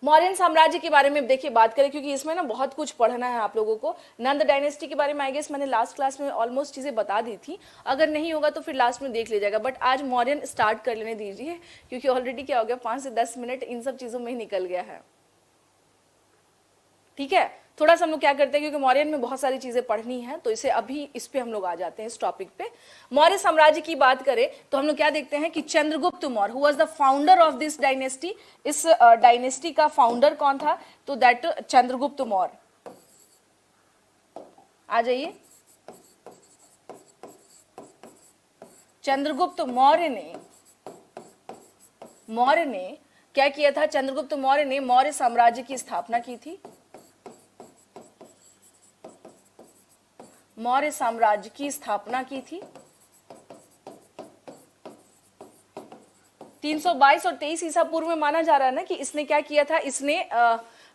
मौर्यन साम्राज्य के बारे में देखिए बात करें, क्योंकि इसमें ना बहुत कुछ पढ़ना है आप लोगों को। नंद डायनेस्टी के बारे में आई गेस मैंने लास्ट क्लास में ऑलमोस्ट चीजें बता दी थी, अगर नहीं होगा तो फिर लास्ट में देख लीजिएगा। बट आज मौर्यन स्टार्ट कर लेने दीजिए, क्योंकि ऑलरेडी क्या हो गया, 5 से 10 मिनट इन सब चीजों में ही निकल गया है। ठीक है, थोड़ा सा हम लोग क्या करते हैं, क्योंकि मौर्यन में बहुत सारी चीजें पढ़नी है, तो इसे अभी इस पे हम लोग आ जाते हैं, इस टॉपिक पे। मौर्य साम्राज्य की बात करें तो हम लोग क्या देखते हैं कि Chandragupta Maurya who was the founder of this dynasty. इस डायनेस्टी का फाउंडर कौन था, तो दैट चंद्रगुप्त मौर्य। आ जाइए, चंद्रगुप्त मौर्य ने क्या किया था, चंद्रगुप्त मौर्य ने मौर्य साम्राज्य की स्थापना की थी। मौर्य साम्राज्य की स्थापना की थी। 322 और 23 ईसा पूर्व में माना जा रहा है ना कि इसने क्या किया था, इसने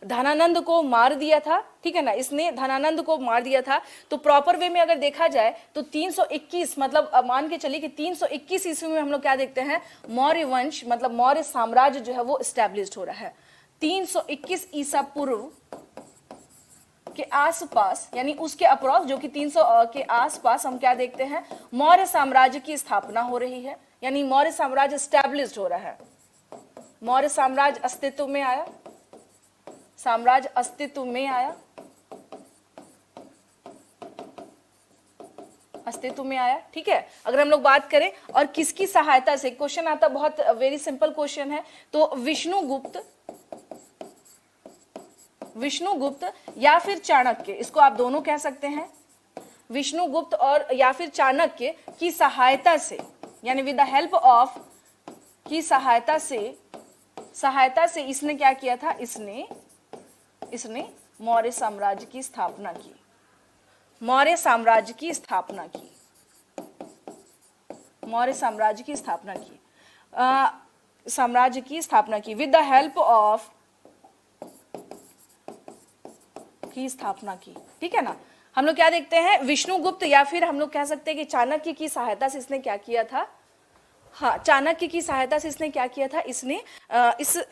धनानंद को मार दिया था। ठीक है ना, इसने धनानंद को मार दिया था। तो प्रॉपर वे में अगर देखा जाए तो 321, मतलब मान के चलिए कि 321 ईस्वी में हम लोग क्या देखते हैं, मौर्य वंश मतलब मौर्य साम्राज्य जो है वो स्टैब्लिश्ड हो रहा है। 321 ईसा पूर्व के आसपास, यानी उसके अप्रॉक्स, जो कि 300 के आसपास हम क्या देखते हैं, मौर्य साम्राज्य की स्थापना हो रही है, यानी मौर्य साम्राज्य स्टैब्लिश्ड हो रहा है। मौर्य साम्राज्य अस्तित्व में आया, साम्राज्य अस्तित्व में आया, अस्तित्व में आया। ठीक है, अगर हम लोग बात करें और किसकी सहायता से, क्वेश्चन आता बहुत वेरी सिंपल क्वेश्चन है, तो विष्णुगुप्त या फिर चाणक्य, इसको आप दोनों कह सकते हैं, विष्णुगुप्त और या फिर चाणक्य की सहायता से, यानी विद द हेल्प ऑफ की सहायता से इसने क्या किया था, इसने मौर्य साम्राज्य की स्थापना की। मौर्य साम्राज्य की स्थापना की, मौर्य साम्राज्य की स्थापना की, साम्राज्य की स्थापना की विद द हेल्प ऑफ की स्थापना की। ठीक है ना, हम लोग क्या देखते हैं, विष्णुगुप्त या फिर हम लोग कह सकते हैं कि चाणक्य की सहायता से इसने क्या किया था, हाँ, चाणक्य की सहायता से इसने क्या किया था, इसने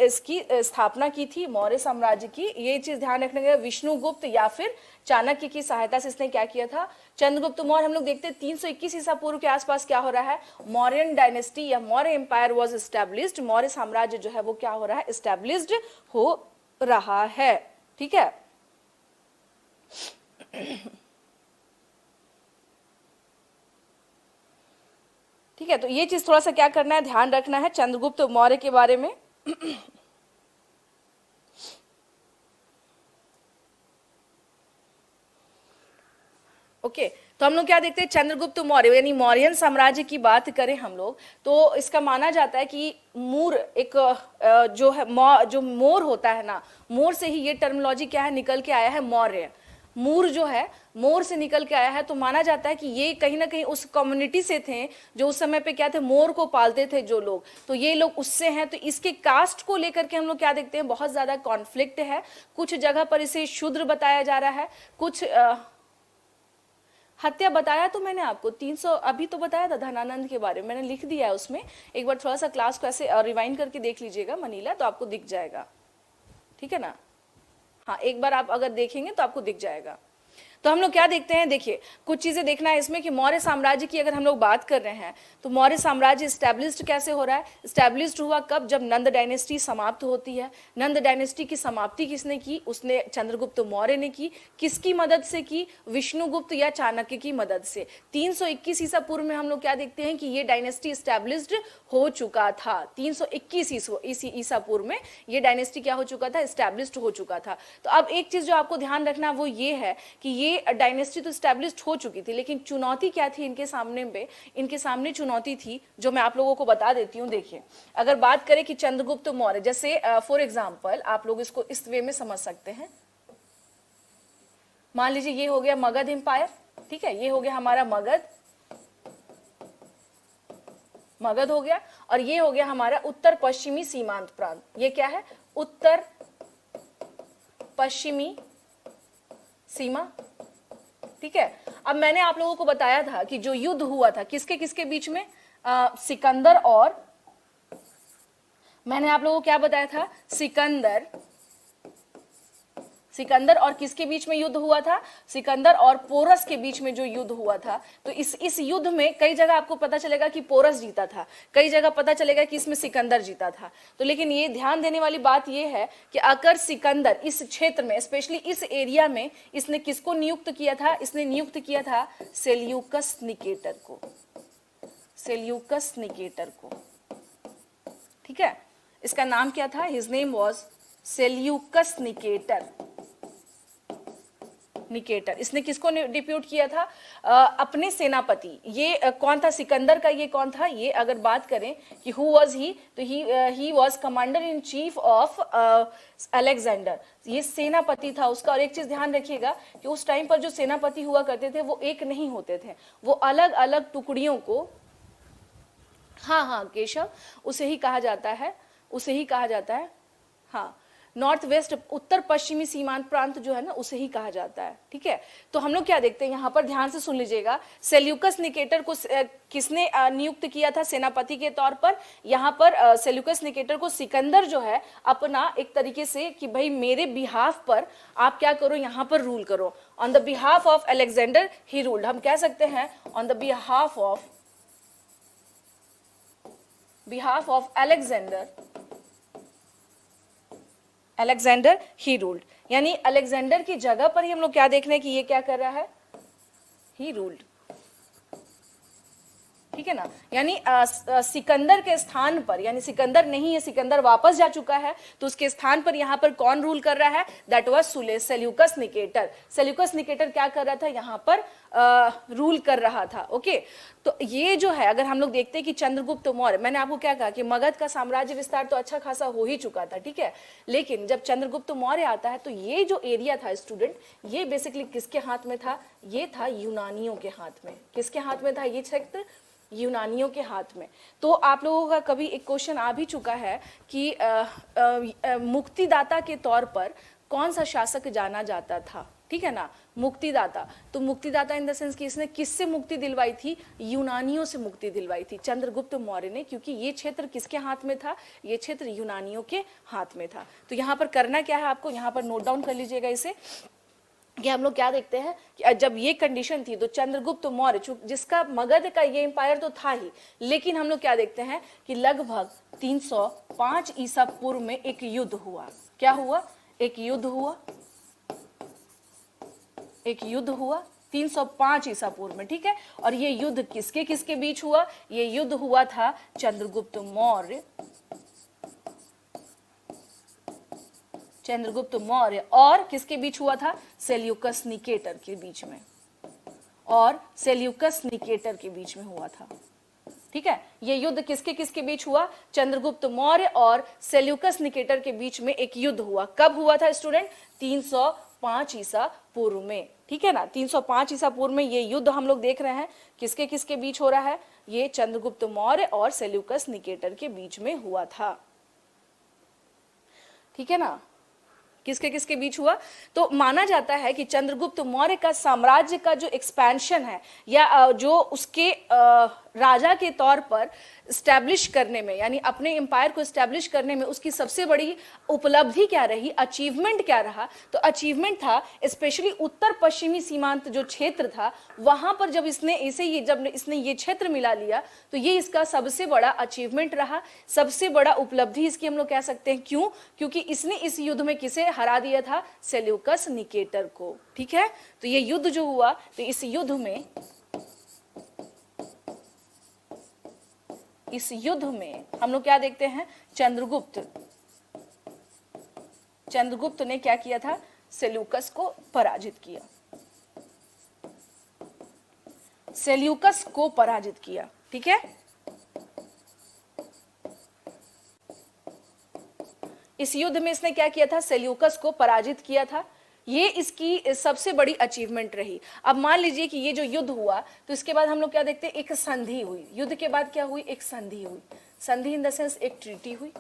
इसकी स्थापना की थी मौर्य साम्राज्य की। ये चीज ध्यान रखने का, विष्णुगुप्त या फिर चाणक्य की सहायता से इसने क्या किया था, चंद्रगुप्त मौर्य। हम लोग देखते हैं 321 ईसा पूर्व के आसपास क्या हो रहा है, मौर्यन डायनेस्टी या Maurya empire was established, Maurya साम्राज्य जो है वो क्या हो रहा है, एस्टैब्लिश्ड हो रहा है। ठीक है, ठीक है, तो ये चीज थोड़ा सा क्या करना है, ध्यान रखना है चंद्रगुप्त मौर्य के बारे में। ओके, तो हम लोग क्या देखते हैं, चंद्रगुप्त मौर्य यानी मौर्यन साम्राज्य की बात करें हम लोग, तो इसका माना जाता है कि मूर एक जो है जो मोर होता है ना, मोर से ही ये टर्मिनोलॉजी क्या है निकल के आया है, मौर्य। मूर जो है मोर से निकल के आया है, तो माना जाता है कि ये कहीं ना कहीं उस कम्युनिटी से थे जो उस समय पे क्या थे, मोर को पालते थे जो लोग, तो ये लोग उससे हैं। तो इसके कास्ट को लेकर के हम लोग क्या देखते हैं, बहुत ज्यादा कॉन्फ्लिक्ट है। कुछ जगह पर इसे शूद्र बताया जा रहा है, कुछ हत्या बताया तो मैंने आपको 300 अभी तो बताया था धनानंद के बारे में, मैंने लिख दिया है उसमें। एक बार थोड़ा सा क्लास को ऐसे रिवाइंड करके देख लीजिएगा मनीला, तो आपको दिख जाएगा। ठीक है ना, हाँ, एक बार आप अगर देखेंगे तो आपको दिख जाएगा। तो हम लोग क्या देखते हैं, देखिए कुछ चीजें देखना है इसमें कि मौर्य साम्राज्य की अगर हम लोग बात कर रहे हैं तो मौर्य साम्राज्य स्टैब्लिश्ड कैसे हो रहा है, स्टैब्लिश्ड हुआ कब, जब नंद डायनेस्टी समाप्त होती है। नंद डायनेस्टी की समाप्ति किसने की, उसने चंद्रगुप्त मौर्य ने की। किसकी मदद से की, विष्णुगुप्त या चाणक्य की मदद से। 321 ईसा पूर्व में हम लोग क्या देखते हैं कि ये डायनेस्टी स्टैब्लिश्ड हो चुका था। 321 ईसा पूर्व में ये डायनेस्टी क्या हो चुका था, स्टैब्लिश्ड हो चुका था। तो अब एक चीज जो आपको ध्यान रखना वो ये है कि ये डायनेस्टी तो स्टैब्लिश्ड हो चुकी थी, लेकिन चुनौती क्या थी इनके सामने पे, इनके सामने चुनौती थी जो मैं आप लोगों को बता देती हूँ। देखिए, अगर बात करें कि चंद्रगुप्त मौर्य, जैसे फॉर एग्जांपल आप लोग इसको इस वे में समझ सकते हैं। मान लीजिए ये हो गया मगध एम्पायर, ठीक है, ये हो गया हमारा मगध हो गया, और ये हो गया हमारा उत्तर पश्चिमी सीमांत प्रांत। ये क्या है, उत्तर पश्चिमी सीमा। ठीक है, अब मैंने आप लोगों को बताया था कि जो युद्ध हुआ था किसके किसके बीच में, सिकंदर और, मैंने आप लोगों को क्या बताया था, सिकंदर और किसके बीच में युद्ध हुआ था, सिकंदर और पोरस के बीच में जो युद्ध हुआ था। तो इस युद्ध में कई जगह आपको पता चलेगा कि पोरस जीता था, कई जगह पता चलेगा कि इसमें सिकंदर जीता था। तो लेकिन ये ध्यान देने वाली बात ये है कि अगर सिकंदर इस क्षेत्र में, स्पेशली इस एरिया में, इसने किसको नियुक्त किया था, इसने नियुक्त किया था सेल्यूकस निकेटर को, सेल्यूकस निकेटर को। ठीक है, इसका नाम क्या था, his name was Seleucus Nicator. इसने किसको डिप्यूट किया था, अपने सेनापति। ये कौन था, सिकंदर का ये कौन था, ये अगर बात करें कि हु वाज ही, तो he was commander in chief of Alexander. ये सेनापति था उसका। और एक चीज ध्यान रखिएगा कि उस टाइम पर जो सेनापति हुआ करते थे वो एक नहीं होते थे, वो अलग अलग टुकड़ियों को, हाँ केशव, उसे ही कहा जाता है, उसे ही कहा जाता है, हाँ, नॉर्थ वेस्ट उत्तर पश्चिमी सीमांत प्रांत जो है ना उसे ही कहा जाता है। ठीक है, तो हम लोग क्या देखते हैं यहाँ पर, ध्यान से सुन लीजिएगा, सेल्यूकस निकेटर को किसने नियुक्त किया था सेनापति के तौर पर। यहाँ पर सेल्यूकस निकेटर को सिकंदर जो है अपना एक तरीके से कि भाई मेरे बिहाफ पर आप क्या करो, यहाँ पर रूल करो, on the behalf of Alexander he ruled. हम कह सकते हैं on the behalf of Alexander he ruled, यानी अलेक्जेंडर की जगह पर ही हम लोग क्या देख रहे हैं कि ये क्या कर रहा है, ही रूल्ड। ठीक है ना, यानी सिकंदर के स्थान पर, यानी सिकंदर नहीं है, सिकंदर वापस जा चुका है, तो उसके स्थान पर यहाँ पर कौन रूल कर रहा है, that was Seleucus Nicator. Seleucus Nicator क्या कर रहा था, यहाँ पर रूल कर रहा था। ओके, तो ये जो है अगर हम लोग देखते हैं कि चंद्रगुप्त मौर्य, मैंने आपको क्या कहा कि मगध का साम्राज्य विस्तार तो अच्छा खासा हो ही चुका था, ठीक है, लेकिन जब चंद्रगुप्त मौर्य आता है तो ये जो एरिया था स्टूडेंट, ये बेसिकली किसके हाथ में था, ये था यूनानियों के हाथ में। किसके हाथ में था ये क्षेत्र, यूनानियों के हाथ में। तो आप लोगों का कभी एक क्वेश्चन आ भी चुका है कि मुक्तिदाता के तौर पर कौन सा शासक जाना जाता था, ठीक है ना, मुक्तिदाता। तो मुक्तिदाता इन द सेंस कि इसने किससे मुक्ति दिलवाई थी, यूनानियों से मुक्ति दिलवाई थी चंद्रगुप्त मौर्य ने, क्योंकि ये क्षेत्र किसके हाथ में था, ये क्षेत्र यूनानियों के हाथ में था। तो यहाँ पर करना क्या है आपको, यहाँ पर नोट डाउन कर लीजिएगा इसे, कि हम लोग क्या देखते हैं कि जब ये कंडीशन थी तो चंद्रगुप्त मौर्य, जिसका मगध का ये एम्पायर तो था ही, लेकिन हम लोग क्या देखते हैं कि लगभग 305 ईसा पूर्व में एक युद्ध हुआ। क्या हुआ, एक युद्ध हुआ, एक युद्ध हुआ 305 ईसा पूर्व में, ठीक है। और ये युद्ध किसके किसके बीच हुआ, ये युद्ध हुआ था चंद्रगुप्त मौर्य, चंद्रगुप्त मौर्य और किसके बीच हुआ था, सेल्यूकस निकेटर के बीच में, और सेल्यूकस निकेटर के बीच में हुआ था, ठीक है। ये युद्ध किसके किसके बीच हुआ, चंद्रगुप्त मौर्य और सेल्यूकस निकेटर के बीच में एक युद्ध हुआ। कब हुआ था स्टूडेंट, 305 ईसा पूर्व में, ठीक है ना। 305 ईसा पूर्व में ये युद्ध हम लोग देख रहे हैं किसके किसके बीच हो रहा है, ये चंद्रगुप्त मौर्य और सेल्यूकस निकेटर के बीच में हुआ था, ठीक है ना। किसके किसके बीच हुआ, तो माना जाता है कि चंद्रगुप्त मौर्य का साम्राज्य का जो एक्सपेंशन है, या जो उसके राजा के तौर पर स्टैब्लिश करने में, यानी अपने एम्पायर को स्टैब्लिश करने में उसकी सबसे बड़ी उपलब्धि क्या रही, अचीवमेंट क्या रहा, तो अचीवमेंट था स्पेशली उत्तर पश्चिमी सीमांत जो क्षेत्र था वहां पर जब इसने ये क्षेत्र मिला लिया, तो ये इसका सबसे बड़ा अचीवमेंट रहा, सबसे बड़ा उपलब्धि इसकी हम लोग कह सकते हैं। क्यों, क्योंकि इसने इस युद्ध में किसे हरा दिया था, सेल्यूकस निकेटर को, ठीक है। तो ये युद्ध जो हुआ, तो इस युद्ध में हम लोग क्या देखते हैं, चंद्रगुप्त ने क्या किया था, सेल्यूकस को पराजित किया, सेल्यूकस को पराजित किया, ठीक है। इस युद्ध में इसने क्या किया था, सेल्यूकस को पराजित किया था, ये इसकी सबसे बड़ी अचीवमेंट रही। अब मान लीजिए कि ये जो युद्ध हुआ, तो इसके बाद हम लोग क्या देखते हैं, एक संधि हुई। युद्ध के बाद क्या हुई, एक संधि हुई, संधि इन द सेंस एक ट्रीटी हुई,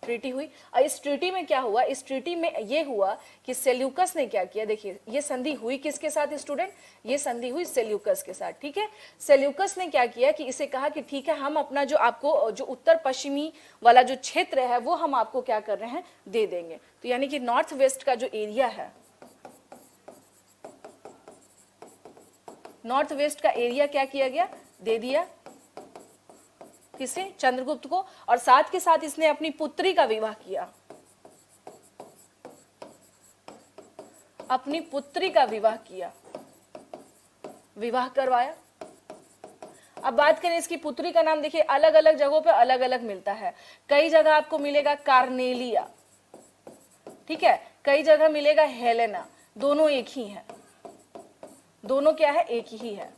ट्रीटी हुई। और इस ट्रीटी में क्या हुआ, इस ट्रीटी में ये हुआ कि सेल्यूकस ने क्या किया, देखिए ये संधि हुई किसके साथ स्टूडेंट, ये संधि हुई सेल्यूकस के साथ, ठीक है। सेल्यूकस ने क्या किया कि इसे कहा कि ठीक है, हम अपना जो आपको जो उत्तर पश्चिमी वाला जो क्षेत्र है वो हम आपको क्या कर रहे हैं, दे देंगे। तो यानी कि नॉर्थ वेस्ट का जो एरिया है, नॉर्थ वेस्ट का एरिया क्या किया गया, दे दिया किसे, चंद्रगुप्त को। और साथ के साथ इसने अपनी पुत्री का विवाह किया, अपनी पुत्री का विवाह किया, विवाह करवाया। अब बात करें इसकी पुत्री का नाम, देखिए अलग अलग जगहों पे अलग अलग मिलता है। कई जगह आपको मिलेगा कार्नेलिया, ठीक है, कई जगह मिलेगा हेलेना, दोनों एक ही है, दोनों क्या है, एक ही है,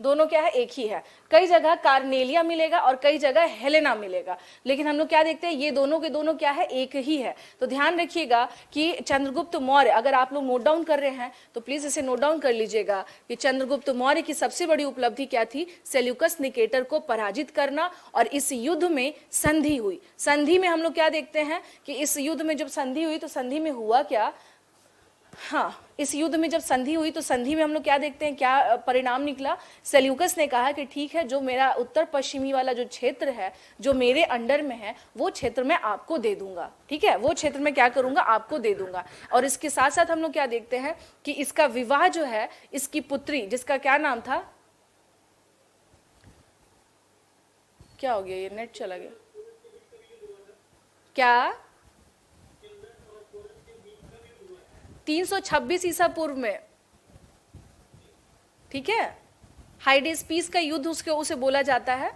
दोनों क्या है, एक ही है। कई जगह कार्नेलिया मिलेगा और कई जगह हेलेना मिलेगा, लेकिन हम लोग क्या देखते हैं, ये दोनों के दोनों क्या है, एक ही है। तो ध्यान रखिएगा कि चंद्रगुप्त मौर्य, अगर आप लोग नोट डाउन कर रहे हैं तो प्लीज इसे नोट डाउन कर लीजिएगा कि चंद्रगुप्त मौर्य की सबसे बड़ी उपलब्धि क्या थी, सेल्यूकस निकेटर को पराजित करना। और इस युद्ध में संधि हुई, संधि में हम लोग क्या देखते हैं कि इस युद्ध में जब संधि हुई तो संधि में हुआ क्या, हाँ, इस युद्ध में जब संधि हुई तो संधि में हम लोग क्या देखते हैं, क्या परिणाम निकला, सेल्यूकस ने कहा कि ठीक है, जो मेरा उत्तर पश्चिमी वाला जो क्षेत्र है जो मेरे अंडर में है वो क्षेत्र मैं आपको दे दूंगा, ठीक है, वो क्षेत्र में क्या करूंगा, आपको दे दूंगा। और इसके साथ साथ हम लोग क्या देखते हैं कि इसका विवाह जो है, इसकी पुत्री जिसका क्या नाम था, क्या हो गया, ये नेट चला गया क्या, 326 ईसा पूर्व में, ठीक है, हाइडेस्पीस का युद्ध उसे बोला जाता है,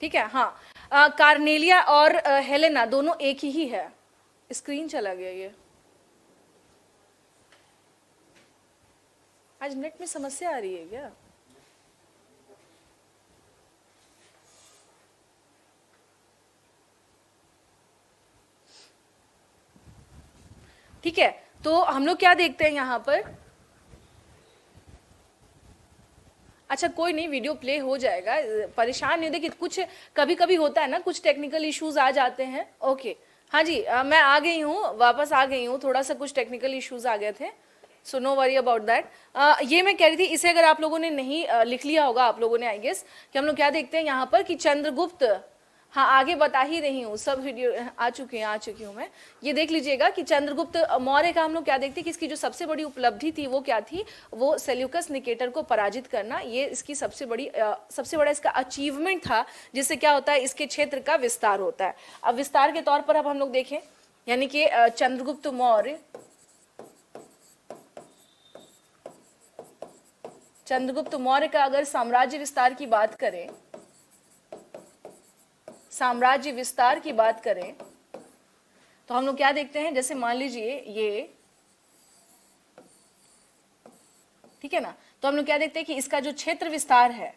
ठीक है। हाँ, कार्नेलिया और हेलेना दोनों एक ही है। स्क्रीन चला गया, ये आज नेट में समस्या आ रही है क्या, ठीक है। तो हम लोग क्या देखते हैं यहाँ पर, अच्छा कोई नहीं, वीडियो प्ले हो जाएगा, परेशान नहीं हो। देखिए कुछ कभी कभी होता है ना, कुछ टेक्निकल इश्यूज आ जाते हैं। ओके हाँ जी, मैं आ गई हूँ, वापस आ गई हूँ, थोड़ा सा कुछ टेक्निकल इश्यूज आ गए थे, so no worry about that. ये मैं कह रही थी, इसे अगर आप लोगों ने नहीं लिख लिया होगा आप लोगों ने आई गेस, कि हम लोग क्या देखते हैं यहाँ पर कि चंद्रगुप्त, हाँ आगे बता ही रही हूँ, सब वीडियो आ चुकी हूँ मैं। ये देख लीजिएगा कि चंद्रगुप्त मौर्य का हम लोग क्या देखते हैं कि इसकी जो सबसे बड़ी उपलब्धि थी वो क्या थी, वो सेल्यूकस निकेटर को पराजित करना, ये इसकी सबसे बड़ा इसका अचीवमेंट था, जिससे क्या होता है इसके क्षेत्र का विस्तार होता है। अब विस्तार के तौर पर अब हम लोग देखें, यानी कि चंद्रगुप्त मौर्य का अगर साम्राज्य विस्तार की बात करें, साम्राज्य विस्तार की बात करें तो हम लोग क्या देखते हैं, जैसे मान लीजिए ये, ठीक है ना, तो हम लोग क्या देखते हैं कि इसका जो क्षेत्र विस्तार है,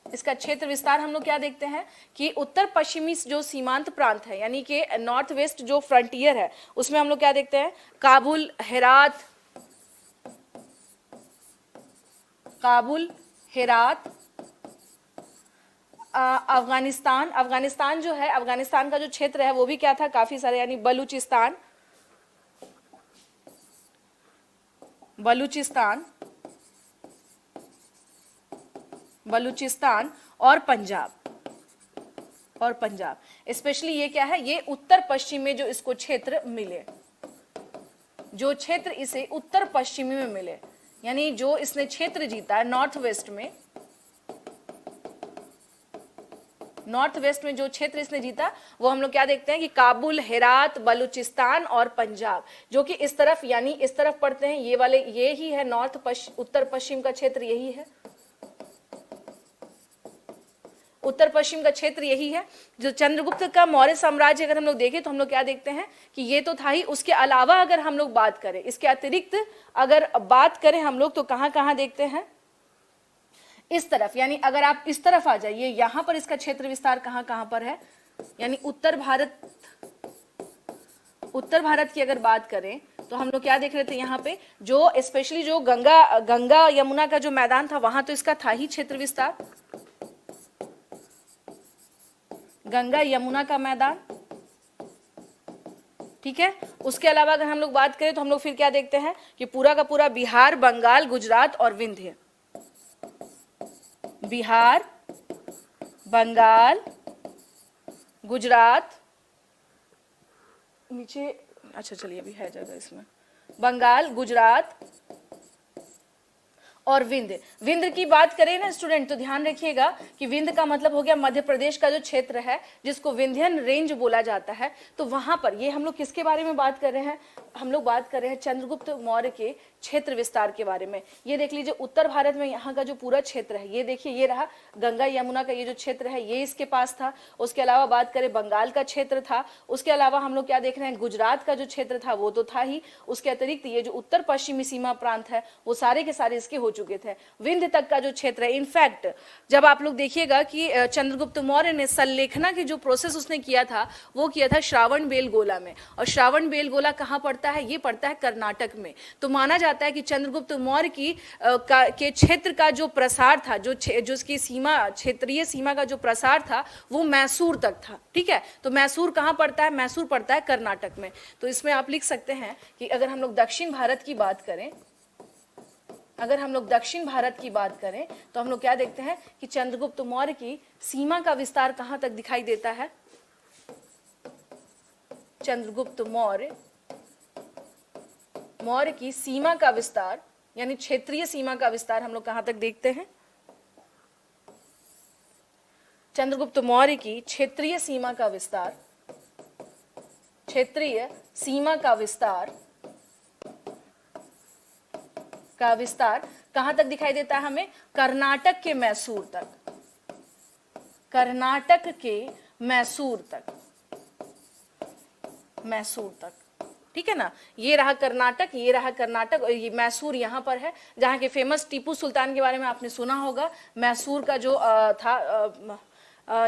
इसका क्षेत्र विस्तार हम लोग क्या देखते हैं कि उत्तर पश्चिमी जो सीमांत प्रांत है, यानी कि नॉर्थ वेस्ट जो फ्रंटियर है, उसमें हम लोग क्या देखते हैं, काबुल, हेरात, अफगानिस्तान जो है, अफगानिस्तान का जो क्षेत्र है वो भी क्या था, काफी सारे, यानी बलूचिस्तान और पंजाब स्पेशली ये क्या है, ये उत्तर पश्चिम में जो इसको क्षेत्र मिले, जो क्षेत्र इसे उत्तर पश्चिमी में मिले, यानी जो इसने क्षेत्र जीता है नॉर्थ वेस्ट में जो क्षेत्र इसने जीता, वो हम लोग क्या देखते हैं कि काबुल, हेरात, बलूचिस्तान और पंजाब, जो कि इस तरफ, यानी इस तरफ पड़ते हैं, ये वाले, ये ही है उत्तर पश्चिम का क्षेत्र, यही है उत्तर पश्चिम का क्षेत्र, यही है जो चंद्रगुप्त का मौर्य साम्राज्य। अगर हम लोग देखें तो हम लोग क्या देखते हैं कि ये तो था ही, उसके अलावा अगर हम लोग बात करें, इसके अतिरिक्त अगर बात करें हम लोग, तो कहां कहां देखते हैं, इस तरफ, यानी अगर आप इस तरफ आ जाइए, यहां पर इसका क्षेत्र विस्तार कहां कहां पर है, यानी उत्तर भारत की अगर बात करें तो हम लोग क्या देख रहे थे, यहाँ पे जो स्पेशली जो गंगा यमुना का जो मैदान था, वहां तो इसका था ही क्षेत्र विस्तार, गंगा यमुना का मैदान, ठीक है। उसके अलावा अगर हम लोग बात करें तो हम लोग फिर क्या देखते हैं कि पूरा का पूरा बिहार, बंगाल, गुजरात और विंध्य, बिहार, बंगाल, गुजरात, नीचे, अच्छा चलिए अभी है जगह इसमें, बंगाल, गुजरात और विंध्य की बात करें ना स्टूडेंट, तो ध्यान रखिएगा कि विंध्य का मतलब हो गया मध्य प्रदेश का जो क्षेत्र है, जिसको विंध्यन रेंज बोला जाता है। तो वहां पर ये हम लोग किसके बारे में बात कर रहे हैं, हम लोग बात कर रहे हैं चंद्रगुप्त मौर्य के क्षेत्र विस्तार के बारे में। ये देख लीजिए उत्तर भारत में यहाँ का जो पूरा क्षेत्र है, ये देखिए, ये रहा गंगा यमुना का ये जो क्षेत्र है, ये इसके पास था। उसके अलावा बात करें बंगाल का क्षेत्र था। उसके अलावा हम लोग क्या देख रहे हैं, गुजरात का जो क्षेत्र था वो तो था ही। उसके अतिरिक्त ये जो उत्तर पश्चिमी सीमा प्रांत है वो सारे के सारे इसके हो चुके थे। विंध्य तक का जो क्षेत्र है, इनफैक्ट जब आप लोग देखिएगा कि चंद्रगुप्त मौर्य ने संलेखना की जो प्रोसेस उसने किया था वो किया था श्रावण बेलगोला में। और श्रावण बेलगोला कहाँ पड़ता है, ये पड़ता है कर्नाटक में। तो माना जाता है कि चंद्रगुप्त मौर्य की के क्षेत्र का जो प्रसार था, जो उसकी सीमा, क्षेत्रीय सीमा का जो प्रसार था वो मैसूर तक था। ठीक है, तो मैसूर कहाँ पड़ता है, मैसूर पड़ता है कर्नाटक में। तो इसमें आप लिख सकते हैं कि अगर हम लोग दक्षिण भारत की बात करें, अगर हम लोग दक्षिण भारत की बात करें तो हम लोग क्या देखते हैं कि चंद्रगुप्त मौर्य की सीमा का विस्तार कहां तक दिखाई देता है। चंद्रगुप्त मौर्य की सीमा का विस्तार, यानी क्षेत्रीय सीमा का विस्तार हम लोग कहां तक देखते हैं। चंद्रगुप्त मौर्य की क्षेत्रीय सीमा का विस्तार, क्षेत्रीय सीमा का विस्तार कहां तक दिखाई देता है हमें, कर्नाटक के मैसूर तक, कर्नाटक के मैसूर तक। ठीक है ना, ये रहा कर्नाटक, ये रहा कर्नाटक, और ये मैसूर यहाँ पर है, जहाँ के फेमस टीपू सुल्तान के बारे में आपने सुना होगा। मैसूर का जो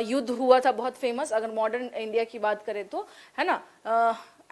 युद्ध हुआ था बहुत फेमस, अगर मॉडर्न इंडिया की बात करें तो, है ना।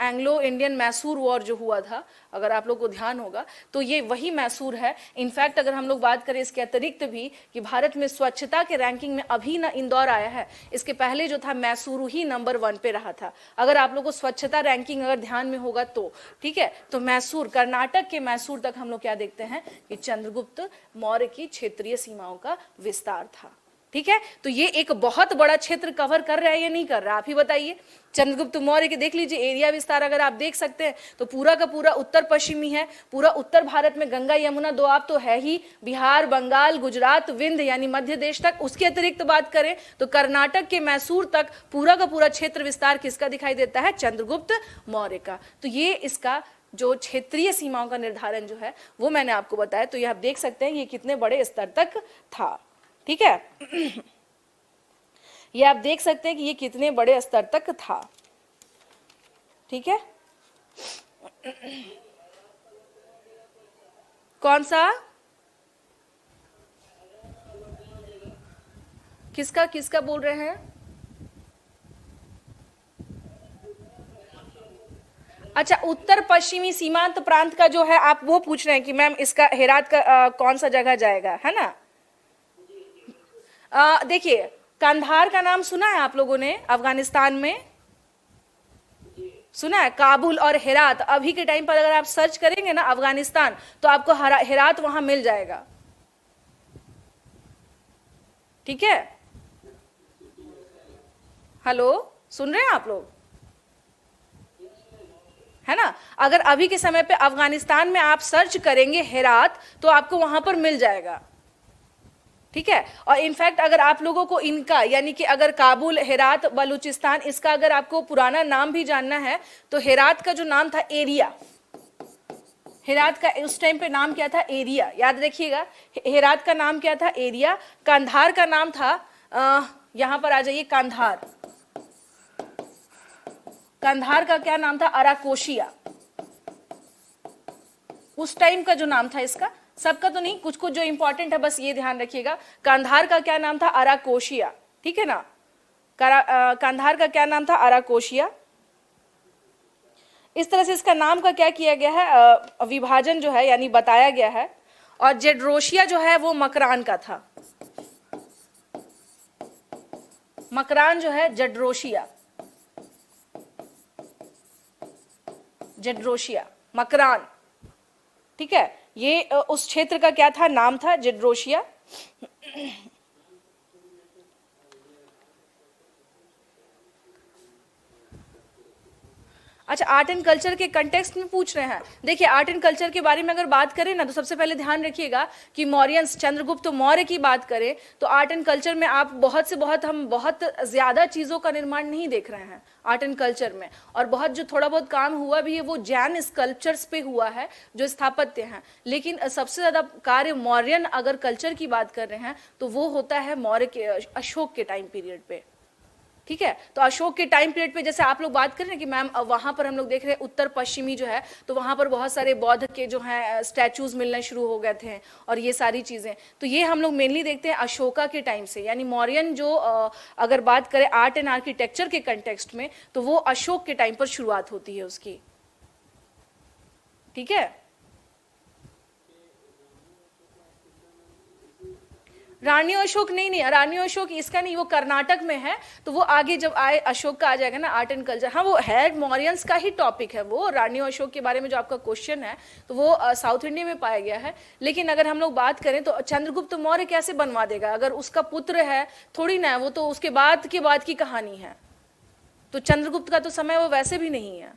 एंग्लो इंडियन मैसूर वॉर जो हुआ था, अगर आप लोग को ध्यान होगा तो ये वही मैसूर है। इनफैक्ट अगर हम लोग बात करें इसके अतिरिक्त भी कि भारत में स्वच्छता के रैंकिंग में अभी ना इंदौर आया है, इसके पहले जो था मैसूरू ही नंबर 1 पे रहा था। अगर आप लोग को स्वच्छता रैंकिंग अगर ध्यान में होगा तो ठीक है, तो मैसूर, कर्नाटक के मैसूर तक हम लोग क्या देखते हैं कि चंद्रगुप्त मौर्य की क्षेत्रीय सीमाओं का विस्तार था। ठीक है, तो ये एक बहुत बड़ा क्षेत्र कवर कर रहा है या नहीं कर रहा, आप ही बताइए। चंद्रगुप्त मौर्य के देख लीजिए एरिया विस्तार, अगर आप देख सकते हैं तो पूरा का पूरा उत्तर पश्चिमी है। पूरा उत्तर भारत में गंगा यमुना दो आप तो है ही, बिहार, बंगाल, गुजरात, विंध्य यानी मध्य देश तक। उसके अतिरिक्त बात करें तो कर्नाटक के मैसूर तक पूरा का पूरा क्षेत्र विस्तार किसका दिखाई देता है, चंद्रगुप्त मौर्य का। तो ये इसका जो क्षेत्रीय सीमाओं का निर्धारण जो है वो मैंने आपको बताया। तो ये आप देख सकते हैं ये कितने बड़े स्तर तक था। ठीक है, ये आप देख सकते हैं कि ये कितने बड़े स्तर तक था। ठीक है, कौन सा, किसका किसका बोल रहे हैं? अच्छा, उत्तर पश्चिमी सीमांत प्रांत का जो है आप वो पूछ रहे हैं कि मैम इसका हेरात का कौन सा जगह जाएगा, है ना? देखिए, कंधार का नाम सुना है आप लोगों ने? अफगानिस्तान में सुना है? काबुल और हेरात, अभी के टाइम पर अगर आप सर्च करेंगे ना अफगानिस्तान तो आपको हेरात वहां मिल जाएगा। ठीक है, हेलो, सुन रहे हैं आप लोग, है ना? अगर अभी के समय पे अफगानिस्तान में आप सर्च करेंगे हेरात तो आपको वहां पर मिल जाएगा। ठीक है, और इनफैक्ट अगर आप लोगों को इनका यानी कि अगर काबुल, हेरात, बलूचिस्तान, इसका अगर आपको पुराना नाम भी जानना है तो हेरात का जो नाम था एरिया, हेरात का उस टाइम पे नाम क्या था, एरिया, याद रखिएगा। हेरात का नाम क्या था, एरिया। कंधार का नाम था, यहां पर आ जाइए, कंधार, कंधार का क्या नाम था, अराकोशिया। उस टाइम का जो नाम था इसका, सबका तो नहीं, कुछ कुछ जो इंपॉर्टेंट है बस ये ध्यान रखिएगा। कंधार का क्या नाम था, अराकोशिया। ठीक है ना, कंधार का क्या नाम था, अराकोशिया। इस तरह से इसका नाम का क्या किया गया है, विभाजन जो है यानी बताया गया है। और जेड्रोशिया जो है वो मकरान का था, मकरान जो है जेड्रोशिया, जेड्रोशिया, मकरान। ठीक है, ये उस क्षेत्र का क्या था, नाम था जेड्रोशिया। अच्छा, आर्ट एंड कल्चर के कंटेक्स्ट में पूछ रहे हैं। देखिए, आर्ट एंड कल्चर के बारे में अगर बात करें ना तो सबसे पहले ध्यान रखिएगा कि मौर्यंस, चंद्रगुप्त मौर्य की बात करें तो आर्ट एंड कल्चर में आप हम बहुत ज्यादा चीजों का निर्माण नहीं देख रहे हैं आर्ट एंड कल्चर में। और बहुत जो थोड़ा बहुत काम हुआ भी है वो जैन स्कल्पचर्स पे हुआ है जो स्थापत्य हैं। लेकिन सबसे ज्यादा कार्य मौर्यन अगर कल्चर की बात कर रहे हैं तो वो होता है मौर्य के, अशोक के टाइम पीरियड पे। ठीक है, तो अशोक के टाइम पीरियड पे जैसे आप लोग बात कर रहे हैं कि मैम वहां पर हम लोग देख रहे हैं उत्तर पश्चिमी जो है तो वहां पर बहुत सारे बौद्ध के जो हैं स्टैचूज मिलने शुरू हो गए थे और ये सारी चीजें, तो ये हम लोग मेनली देखते हैं अशोका के टाइम से। यानी मौर्यन जो अगर बात करें आर्ट एंड आर्किटेक्चर के कंटेक्स्ट में तो वो अशोक के टाइम पर शुरुआत होती है उसकी। ठीक है, रानी अशोक नहीं, रानी अशोक इसका नहीं, वो कर्नाटक में है। तो वो आगे जब आए अशोक का आ जाएगा ना आर्ट एंड कल्चर। हाँ, वो है मौर्यंस का ही टॉपिक है वो। रानी अशोक के बारे में जो आपका क्वेश्चन है तो वो साउथ इंडिया में पाया गया है। लेकिन अगर हम लोग बात करें तो चंद्रगुप्त मौर्य कैसे बनवा देगा, अगर उसका पुत्र है थोड़ी ना, वो तो उसके बाद की कहानी है। तो चंद्रगुप्त का तो समय वो वैसे भी नहीं है।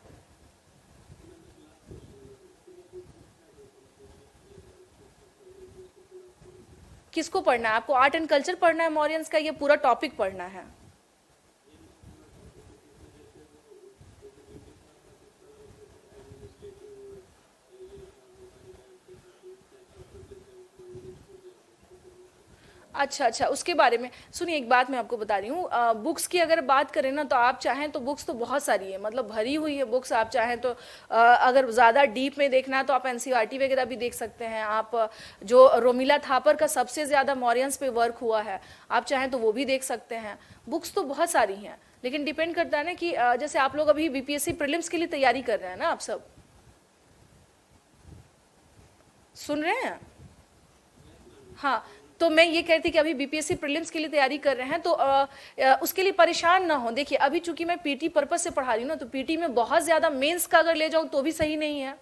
किसको पढ़ना है आपको, आर्ट एंड कल्चर पढ़ना है मौर्यंस का, ये पूरा टॉपिक पढ़ना है? अच्छा, उसके बारे में सुनिए, एक बात मैं आपको बता रही हूँ। बुक्स की अगर बात करें ना तो आप चाहें तो बुक्स तो बहुत सारी है, मतलब भरी हुई है बुक्स। आप चाहें तो अगर ज़्यादा डीप में देखना है तो आप एनसीईआरटी वगैरह भी देख सकते हैं। आप जो रोमिला थापर का सबसे ज़्यादा मौर्यंस पे वर्क हुआ है, आप चाहें तो वो भी देख सकते हैं। बुक्स तो बहुत सारी हैं, लेकिन डिपेंड करता है ना कि जैसे आप लोग अभी बीपीएससी प्रीलिम्स के लिए तैयारी कर रहे हैं ना, आप सब सुन रहे हैं? हाँ, तो मैं ये कहती कि अभी बीपीएससी प्रीलिम्स के लिए तैयारी कर रहे हैं तो उसके लिए परेशान ना हो। देखिए अभी चूंकि मैं पीटी पर्पस से पढ़ा रही हूँ ना, तो पीटी में बहुत ज्यादा मेंस का अगर ले जाऊं तो भी सही नहीं है।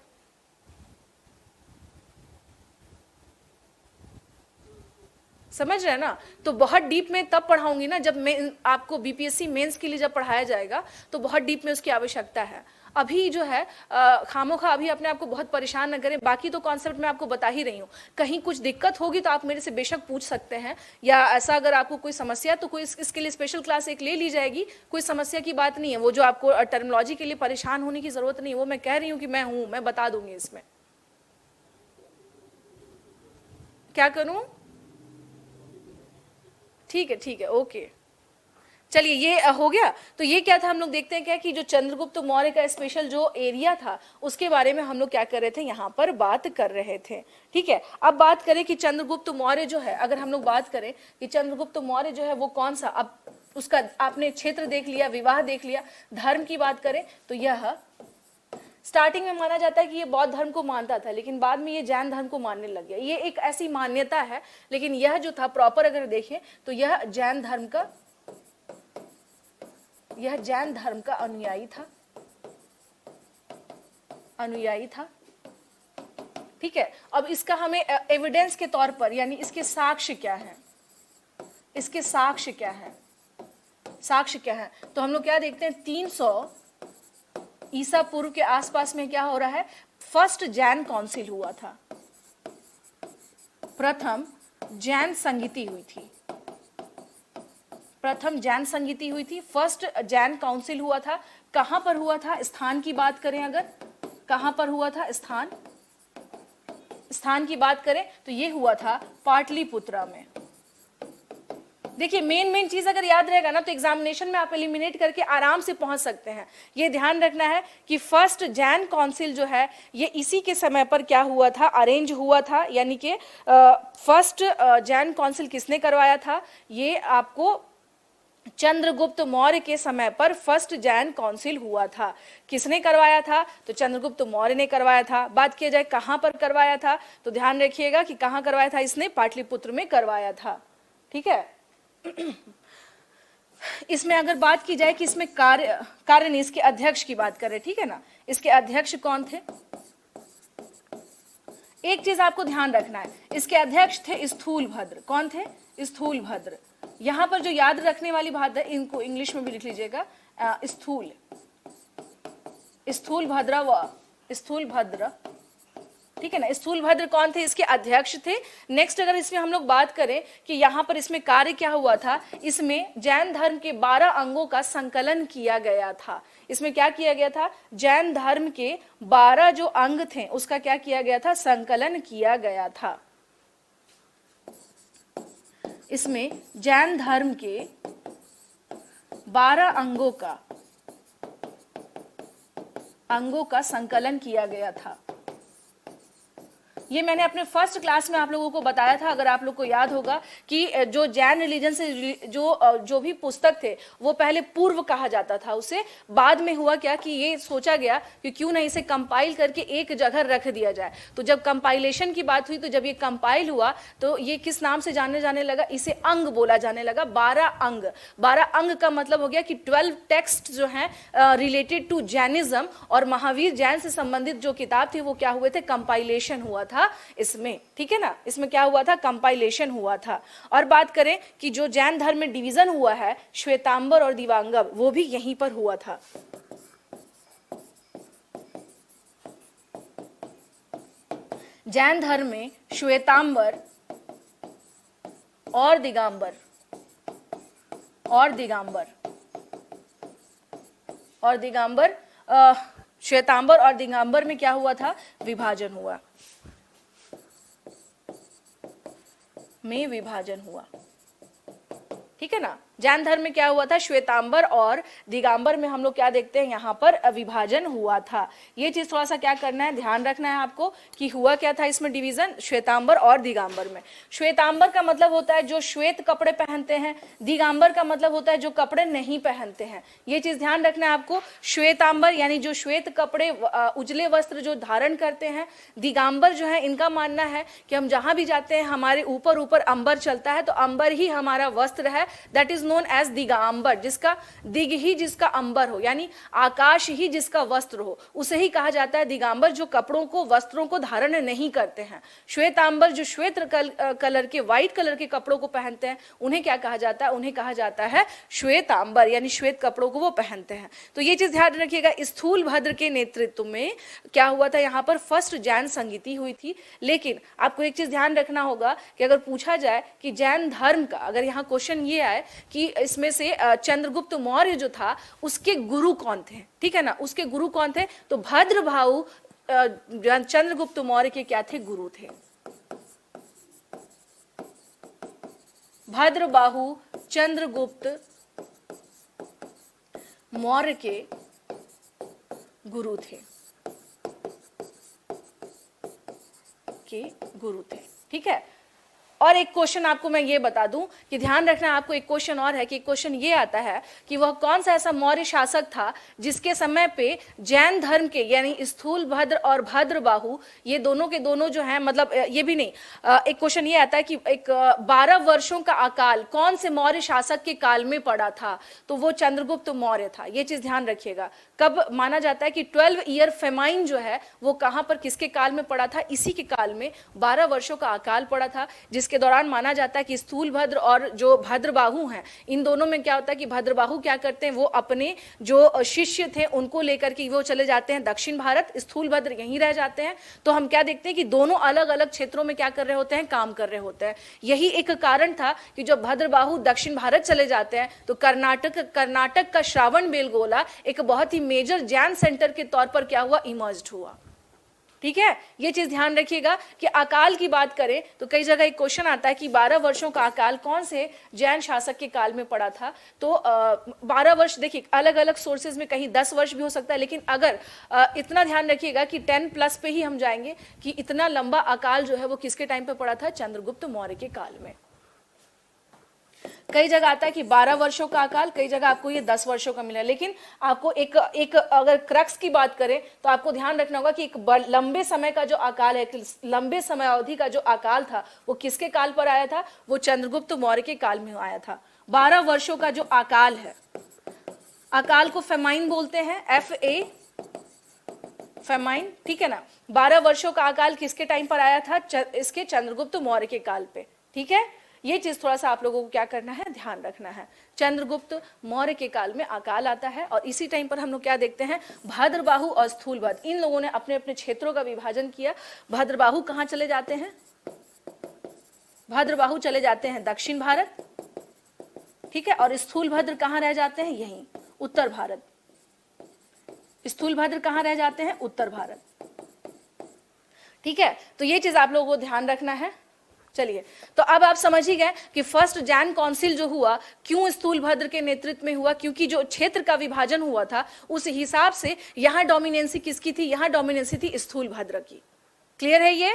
समझ रहे हैं ना? तो बहुत डीप में तब पढ़ाऊंगी ना जब मैं आपको बीपीएससी मेंस के लिए जब पढ़ाया जाएगा तो बहुत डीप में उसकी आवश्यकता है। अभी जो है खामोखा अभी अपने आप को बहुत परेशान न करें। बाकी तो कॉन्सेप्ट मैं आपको बता ही रही हूँ। कहीं कुछ दिक्कत होगी तो आप मेरे से बेशक पूछ सकते हैं, या ऐसा अगर आपको कोई समस्या तो कोई इसके लिए स्पेशल क्लास एक ले ली जाएगी, कोई समस्या की बात नहीं है। वो जो आपको टर्मिनोलॉजी के लिए परेशान होने की जरूरत नहीं है, वो मैं कह रही हूँ कि मैं बता दूंगी इसमें। क्या करूं? ठीक है, ओके। चलिए ये हो गया। तो ये क्या था, हम लोग देखते हैं क्या कि जो चंद्रगुप्त मौर्य का स्पेशल जो एरिया था उसके बारे में हम लोग क्या कर रहे थे, यहाँ पर बात कर रहे थे। ठीक है, अब बात करें कि चंद्रगुप्त मौर्य जो है, अगर हम लोग बात करें कि चंद्रगुप्त मौर्य जो है वो कौन सा, अब उसका आपने क्षेत्र देख लिया, विवाह देख लिया, धर्म की बात करें तो यह स्टार्टिंग में माना जाता है कि ये बौद्ध धर्म को मानता था, लेकिन बाद में ये जैन धर्म को मानने लग गया। ये एक ऐसी मान्यता है, लेकिन यह जो था प्रॉपर अगर देखें तो यह जैन धर्म का अनुयायी था। ठीक है, अब इसका हमें एविडेंस के तौर पर, यानी इसके साक्ष्य क्या है, साक्ष्य क्या है, तो हम लोग क्या देखते हैं 300 ईसा पूर्व के आसपास में क्या हो रहा है, फर्स्ट जैन काउंसिल हुआ था, प्रथम जैन संगीति हुई थी, फर्स्ट जैन काउंसिल हुआ था। कहां पर हुआ था, स्थान की बात करें अगर, कहां पर हुआ था, स्थान की बात करें तो ये हुआ था पाटलिपुत्रा में। देखिए मेन चीज अगर याद रहेगा ना तो एग्जामिनेशन में आप एलिमिनेट करके आराम से पहुंच सकते हैं। ये ध्यान रखना है कि फर्स्ट जैन काउंसिल जो है ये इसी के समय पर क्या हुआ था, अरेंज हुआ था। यानी कि फर्स्ट जैन काउंसिल किसने करवाया था, ये आपको चंद्रगुप्त मौर्य के समय पर फर्स्ट जैन काउंसिल हुआ था। किसने करवाया था, तो चंद्रगुप्त मौर्य ने करवाया था। बात किया जाए कहां पर करवाया था, तो ध्यान रखिएगा कि कहां करवाया था, इसने पाटलिपुत्र में करवाया था। ठीक है, इसमें अगर बात की जाए कि इसमें कार्य नहीं, इसके अध्यक्ष की बात करें, ठीक है ना, इसके अध्यक्ष कौन थे, एक चीज आपको ध्यान रखना है, इसके अध्यक्ष थे स्थूलभद्र। कौन थे, स्थूलभद्र। यहां पर जो याद रखने वाली बात है, इनको इंग्लिश में भी लिख लीजिएगा, स्थूलभद्र। ठीक है ना, स्थूलभद्र कौन थे, इसके अध्यक्ष थे। नेक्स्ट अगर इसमें हम लोग बात करें कि यहाँ पर इसमें कार्य क्या हुआ था, इसमें जैन धर्म के 12 अंगों का संकलन किया गया था। इसमें क्या किया गया था, जैन धर्म के 12 जो अंग थे उसका क्या किया गया था, संकलन किया गया था। इसमें जैन धर्म के 12 अंगों का संकलन किया गया था। ये मैंने अपने फर्स्ट क्लास में आप लोगों को बताया था, अगर आप लोग को याद होगा कि जो जैन रिलीजन से जो भी पुस्तक थे वो पहले पूर्व कहा जाता था उसे। बाद में हुआ क्या कि ये सोचा गया कि क्यों ना इसे कंपाइल करके एक जगह रख दिया जाए। तो जब कंपाइलेशन की बात हुई, तो जब ये कंपाइल हुआ तो ये किस नाम से जाने लगा, इसे अंग बोला जाने लगा। 12 अंग का मतलब हो गया कि 12 टेक्स्ट जो हैं रिलेटेड टू जैनिज्म और महावीर जैन से संबंधित जो किताब थी वो क्या हुए थे, कंपाइलेशन हुआ था इसमें। ठीक है ना, इसमें क्या हुआ था, कंपाइलेशन हुआ था। और बात करें कि जो जैन धर्म में डिवीजन हुआ है, श्वेतांबर और दिवांगम, वो भी यहीं पर हुआ था। जैन धर्म में श्वेतांबर और दिगंबर श्वेतांबर और दिगंबर में क्या हुआ था, विभाजन हुआ। ठीक है ना। जैन धर्म में क्या हुआ था, श्वेतांबर और दिगंबर में हम लोग क्या देखते हैं, यहाँ पर विभाजन हुआ था। ये चीज थोड़ा सा क्या करना है, ध्यान रखना है आपको कि हुआ क्या था इसमें डिवीजन, श्वेतांबर और दिगंबर में। श्वेतांबर का मतलब होता है जो श्वेत कपड़े पहनते हैं, दिगंबर का मतलब होता है जो कपड़े नहीं पहनते हैं। ये चीज ध्यान रखना है आपको। श्वेतांबर यानी जो श्वेत कपड़े, उजले वस्त्र जो धारण करते हैं। दिगंबर जो है इनका मानना है कि हम जहां भी जाते हैं हमारे ऊपर ऊपर अंबर चलता है, तो अंबर ही हमारा वस्त्र है, that is known as Digambar. जिसका दिग ही जिसका अंबर हो, यानी आकाश ही जिसका वस्त्र हो, उसे ही कहा जाता है दिगंबर, जो कपड़ों को, वस्त्रों को धारण नहीं करते हैं। श्वेतांबर जो श्वेत कलर के, व्हाइट कलर के कपड़ों को पहनते हैं, उन्हें क्या कहा जाता है, उन्हें कहा जाता है श्वेतांबर, यानी श्वेत कपड़ों को वो पहनते हैं। तो ये चीज ध्यान रखिएगा। स्थूल भद्र के नेतृत्व में क्या हुआ था, यहाँ पर फर्स्ट जैन संगीति हुई थी। लेकिन आपको एक चीज ध्यान रखना होगा कि अगर पूछा जाए कि जैन धर्म का, अगर यहाँ क्वेश्चन ये आए कि इसमें से चंद्रगुप्त मौर्य जो था उसके गुरु कौन थे, ठीक है ना, उसके गुरु कौन थे, तो भद्रबाहु चंद्रगुप्त मौर्य के क्या थे, गुरु थे। भद्रबाहु चंद्रगुप्त मौर्य के गुरु थे, गुरु थे, ठीक है। और एक क्वेश्चन आपको मैं ये बता दूं कि ध्यान रखना आपको, एक क्वेश्चन और है कि क्वेश्चन ये आता है कि वह कौन सा ऐसा मौर्य शासक था जिसके समय पे जैन धर्म के, यानी स्थूल भद्र और भद्रबाहु, ये दोनों के दोनों जो है, मतलब ये भी नहीं, एक क्वेश्चन ये आता है कि एक 12 वर्षों का अकाल कौन से मौर्य शासक के काल में पड़ा था, तो वो चंद्रगुप्त मौर्य था। ये चीज ध्यान रखिएगा। कब माना जाता है कि 12 ईयर फेमाइन जो है वो कहां पर, किसके काल में पड़ा था, इसी के काल में 12 वर्षों का अकाल पड़ा था, जिसके दौरान माना जाता है कि स्थूल भद्र और जो भद्रबाहु हैं, इन दोनों में क्या होता है कि भद्रबाहु क्या करते हैं, वो अपने जो शिष्य थे उनको लेकर के वो चले जाते हैं दक्षिण भारत, स्थूल भद्र यहीं रह जाते हैं। तो हम क्या देखते हैं कि दोनों अलग अलग क्षेत्रों में क्या कर रहे होते हैं, काम कर रहे होते हैं। यही एक कारण था कि जब भद्रबाहु दक्षिण भारत चले जाते हैं तो कर्नाटक का श्रावण बेलगोला एक बहुत ही मेजर जैन सेंटर के तौर पर क्या हुआ, इमर्ज्ड हुआ, ठीक है। ये चीज ध्यान रखिएगा कि अकाल की बात करें तो कई जगह एक क्वेश्चन आता है कि 12 वर्षों का अकाल कौन से जैन शासक के काल में पड़ा था, तो 12 वर्ष, देखिए अलग अलग सोर्सेज में कहीं 10 वर्ष भी हो सकता है, लेकिन अगर इतना ध्यान रखिएगा कि 10 प्लस पे ही हम जाएंगे कि इतना लंबा अकाल जो है वो किसके टाइम पे पड़ा था, चंद्रगुप्त मौर्य के काल में। कई जगह आता है कि 12 वर्षों का अकाल, कई जगह आपको ये 10 वर्षों का मिला। लेकिन आपको एक अगर क्रक्स की बात करें तो आपको ध्यान रखना होगा कि एक लंबे समय का जो अकाल है, लंबे समय अवधि का जो अकाल था वो किसके काल पर आया था, वो चंद्रगुप्त मौर्य के काल में आया था। 12 वर्षों का जो अकाल है, अकाल को फेमाइन बोलते हैं, FA फेमाइन, ठीक है ना। 12 वर्षों का अकाल किसके टाइम पर आया था, इसके चंद्रगुप्त मौर्य के काल पे, ठीक है। ये चीज थोड़ा सा आप लोगों को क्या करना है, ध्यान रखना है। चंद्रगुप्त मौर्य के काल में अकाल आता है और इसी टाइम पर हम लोग क्या देखते हैं, भद्रबाहु और स्थूल भद्र, इन लोगों ने अपने अपने क्षेत्रों का विभाजन किया। भद्रबाहु कहाँ चले जाते हैं, भद्रबाहु चले जाते हैं दक्षिण भारत, ठीक है, और स्थूल भद्र कहाँ रह जाते हैं, यहीं उत्तर भारत। स्थूल भद्र कहाँ रह जाते हैं, उत्तर भारत, ठीक है। तो ये चीज आप लोगों को ध्यान रखना है। चलिए, तो अब आप समझ ही गए कि फर्स्ट जैन काउंसिल जो हुआ क्यों स्थूल भद्र के नेतृत्व में हुआ, क्योंकि जो क्षेत्र का विभाजन हुआ था उस हिसाब से यहां डोमिनेंसी किसकी थी, यहां डोमिनेंसी थी स्थूल भद्र की। क्लियर है ये,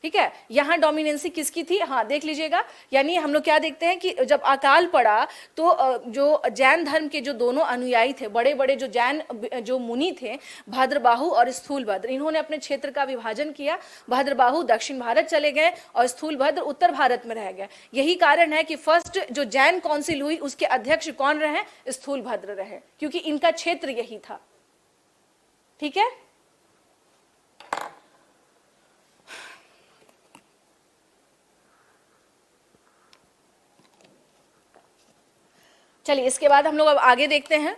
ठीक है। यहां डोमिनेंसी किसकी थी, हाँ देख लीजिएगा। यानी हम लोग क्या देखते हैं कि जब अकाल पड़ा तो जो जैन धर्म के जो दोनों अनुयायी थे, बड़े बड़े जो जैन जो मुनि थे, भद्रबाहु और स्थूल भद्र, इन्होंने अपने क्षेत्र का विभाजन किया। भद्रबाहु दक्षिण भारत चले गए और स्थूल भद्र उत्तर भारत में रह गए। यही कारण है कि फर्स्ट जो जैन काउंसिल हुई उसके अध्यक्ष कौन रहे, स्थूल भद्र रहे, क्योंकि इनका क्षेत्र यही था, ठीक है। चलिए, इसके बाद हम लोग अब आगे देखते हैं।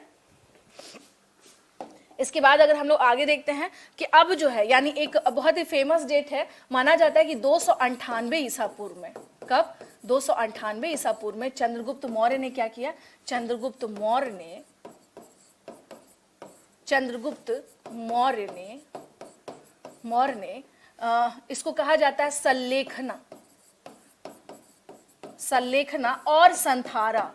इसके बाद अगर हम लोग आगे देखते हैं कि अब जो है, यानी एक बहुत ही फेमस डेट है, माना जाता है कि 298 ईसा पूर्व में, कब, 298 ईसा पूर्व में चंद्रगुप्त मौर्य ने क्या किया, चंद्रगुप्त मौर्य ने इसको कहा जाता है संलेखना और संथारा,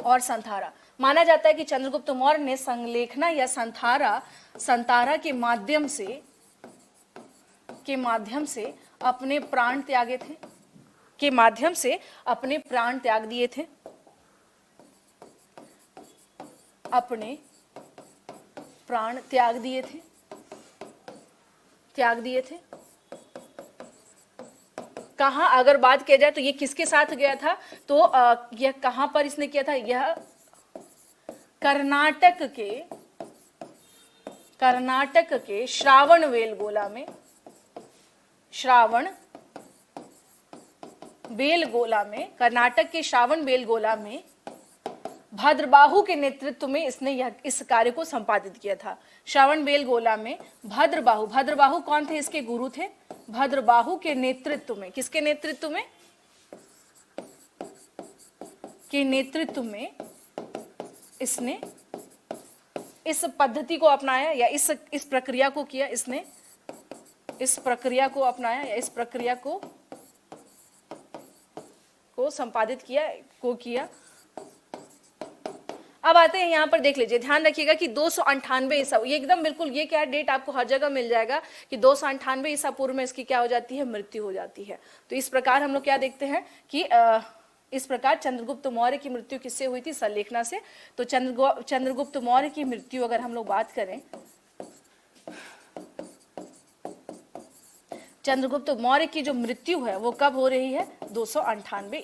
और संथारा। माना जाता है कि चंद्रगुप्त मौर्य ने संलेखना या संतारा के माध्यम से अपने प्राण त्यागे थे, के माध्यम से अपने प्राण त्याग दिए थे, अपने प्राण त्याग दिए थे। कहाँ अगर बात किया जाए तो ये किसके साथ गया था, तो यह कहां पर इसने किया था, यह कर्नाटक के श्रावणबेलगोला में, कर्नाटक के श्रावणबेलगोला में भद्रबाहु के नेतृत्व में इसने इस कार्य को संपादित किया था। श्रावणबेलगोला में भद्रबाहु कौन थे, इसके गुरु थे। भद्रबाहु के नेतृत्व में, किसके नेतृत्व में, के नेतृत्व में इसने इस पद्धति को अपनाया या इस प्रक्रिया को किया, इसने इस प्रक्रिया को अपनाया या इस प्रक्रिया को संपादित किया। अब आते हैं यहाँ पर, देख लीजिए, ध्यान रखिएगा कि 298 ईसा, ये एकदम बिल्कुल, ये क्या डेट आपको हर जगह मिल जाएगा कि 298 ईसा पूर्व में इसकी क्या हो जाती है, मृत्यु हो जाती है। तो इस प्रकार हम लोग क्या देखते हैं कि इस प्रकार चंद्रगुप्त मौर्य की मृत्यु किससे हुई थी, संलेखना से। तो चंद्रगुप्त मौर्य की मृत्यु अगर हम लोग बात करें, चंद्रगुप्त मौर्य की जो मृत्यु है वो कब हो रही है, 298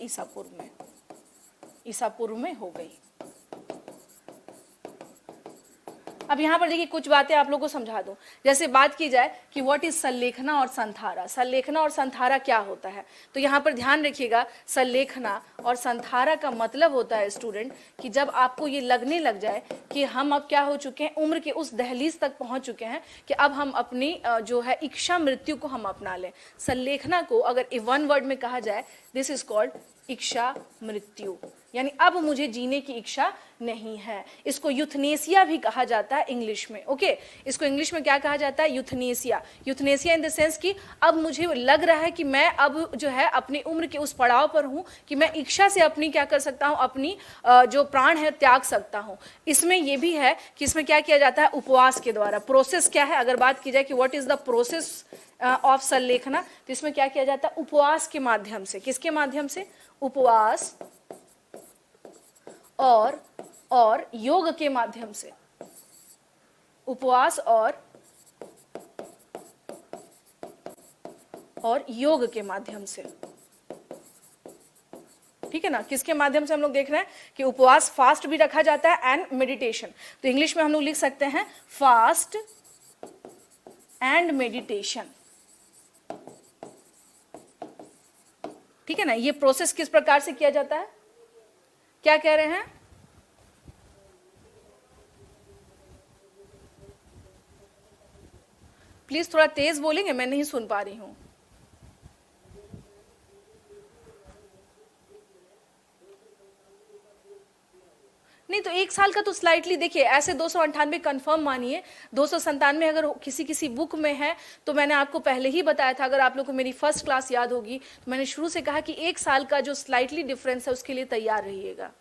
ईसा पूर्व में हो गई। अब यहाँ पर देखिए कुछ बातें आप लोगों को समझा दूं। जैसे बात की जाए कि व्हाट इज संलेखना और संथारा, संलेखना और संथारा क्या होता है, तो यहाँ पर ध्यान रखिएगा, संलेखना और संथारा का मतलब होता है स्टूडेंट कि जब आपको ये लगने लग जाए कि हम अब क्या हो चुके हैं, उम्र के उस दहलीज तक पहुंच चुके हैं कि अब हम अपनी जो है इच्छा मृत्यु को हम अपना लें। संलेखना को अगर वन वर्ड में कहा जाए, दिस इज कॉल्ड इच्छा मृत्यु, यानी अब मुझे जीने की इच्छा नहीं है। इसको यूथनेसिया भी कहा जाता है इंग्लिश में। ओके, इसको इंग्लिश में क्या कहा जाता है, euthanasia. Euthanasia in the sense कि अब मुझे लग रहा है कि मैं अब जो है अपनी उम्र के उस पड़ाव पर हूं कि मैं इच्छा से अपनी क्या कर सकता हूं, अपनी जो प्राण है त्याग सकता हूं। इसमें यह भी है कि इसमें क्या किया जाता है, उपवास के द्वारा। प्रोसेस क्या है, अगर बात की जाए कि what is the process of Sallekhana, तो इसमें क्या किया जाता है, उपवास के माध्यम से। किसके माध्यम से, उपवास और योग के माध्यम से। उपवास और योग के माध्यम से, ठीक है ना। किसके माध्यम से हम लोग देख रहे हैं कि उपवास, फास्ट भी रखा जाता है एंड मेडिटेशन। तो इंग्लिश में हम लोग लिख सकते हैं फास्ट एंड मेडिटेशन, ठीक है ना। ये प्रोसेस किस प्रकार से किया जाता है, क्या कह रहे हैं, प्लीज थोड़ा तेज बोलेंगे, मैं नहीं सुन पा रही हूं। नहीं तो 1 साल का तो स्लाइटली देखिए, ऐसे 298 कंफर्म मानिए। 297 अगर किसी बुक में है तो मैंने आपको पहले ही बताया था, अगर आप लोग को मेरी फर्स्ट क्लास याद होगी तो मैंने शुरू से कहा कि 1 साल का जो स्लाइटली डिफरेंस है उसके लिए तैयार रहिएगा,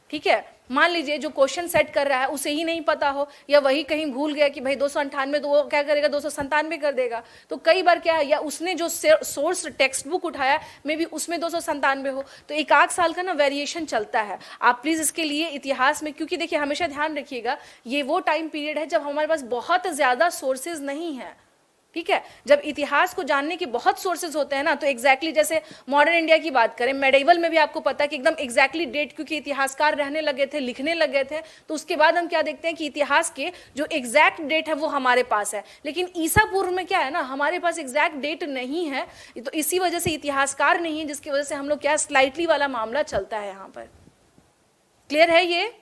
ठीक है। मान लीजिए जो क्वेश्चन सेट कर रहा है उसे ही नहीं पता हो, या वही कहीं भूल गया कि भाई 298 तो वो क्या करेगा, 297 कर देगा। तो कई बार क्या है, या उसने जो सोर्स टेक्स्ट बुक उठाया मे भी उसमें 297 हो, तो 1 साल का ना वेरिएशन चलता है। आप प्लीज इसके लिए इतिहास में, क्योंकि देखिए हमेशा ध्यान रखिएगा, ये वो टाइम पीरियड है जब हमारे पास बहुत ज्यादा सोर्सेज नहीं है, ठीक है। जब इतिहास को जानने के बहुत सोर्सेज होते हैं ना, तो एग्जैक्टली जैसे मॉडर्न इंडिया की बात करें, मेडिवल में भी आपको पता है कि एकदम एग्जैक्टली डेट, क्योंकि इतिहासकार रहने लगे थे, लिखने लगे थे, तो उसके बाद हम क्या देखते हैं कि इतिहास के जो एग्जैक्ट डेट है वो हमारे पास है। लेकिन ईसा पूर्व में क्या है ना, हमारे पास एग्जैक्ट डेट नहीं है, तो इसी वजह से इतिहासकार नहीं है, जिसकी वजह से हम लोग क्या स्लाइटली वाला मामला चलता है यहाँ पर। क्लियर है ये,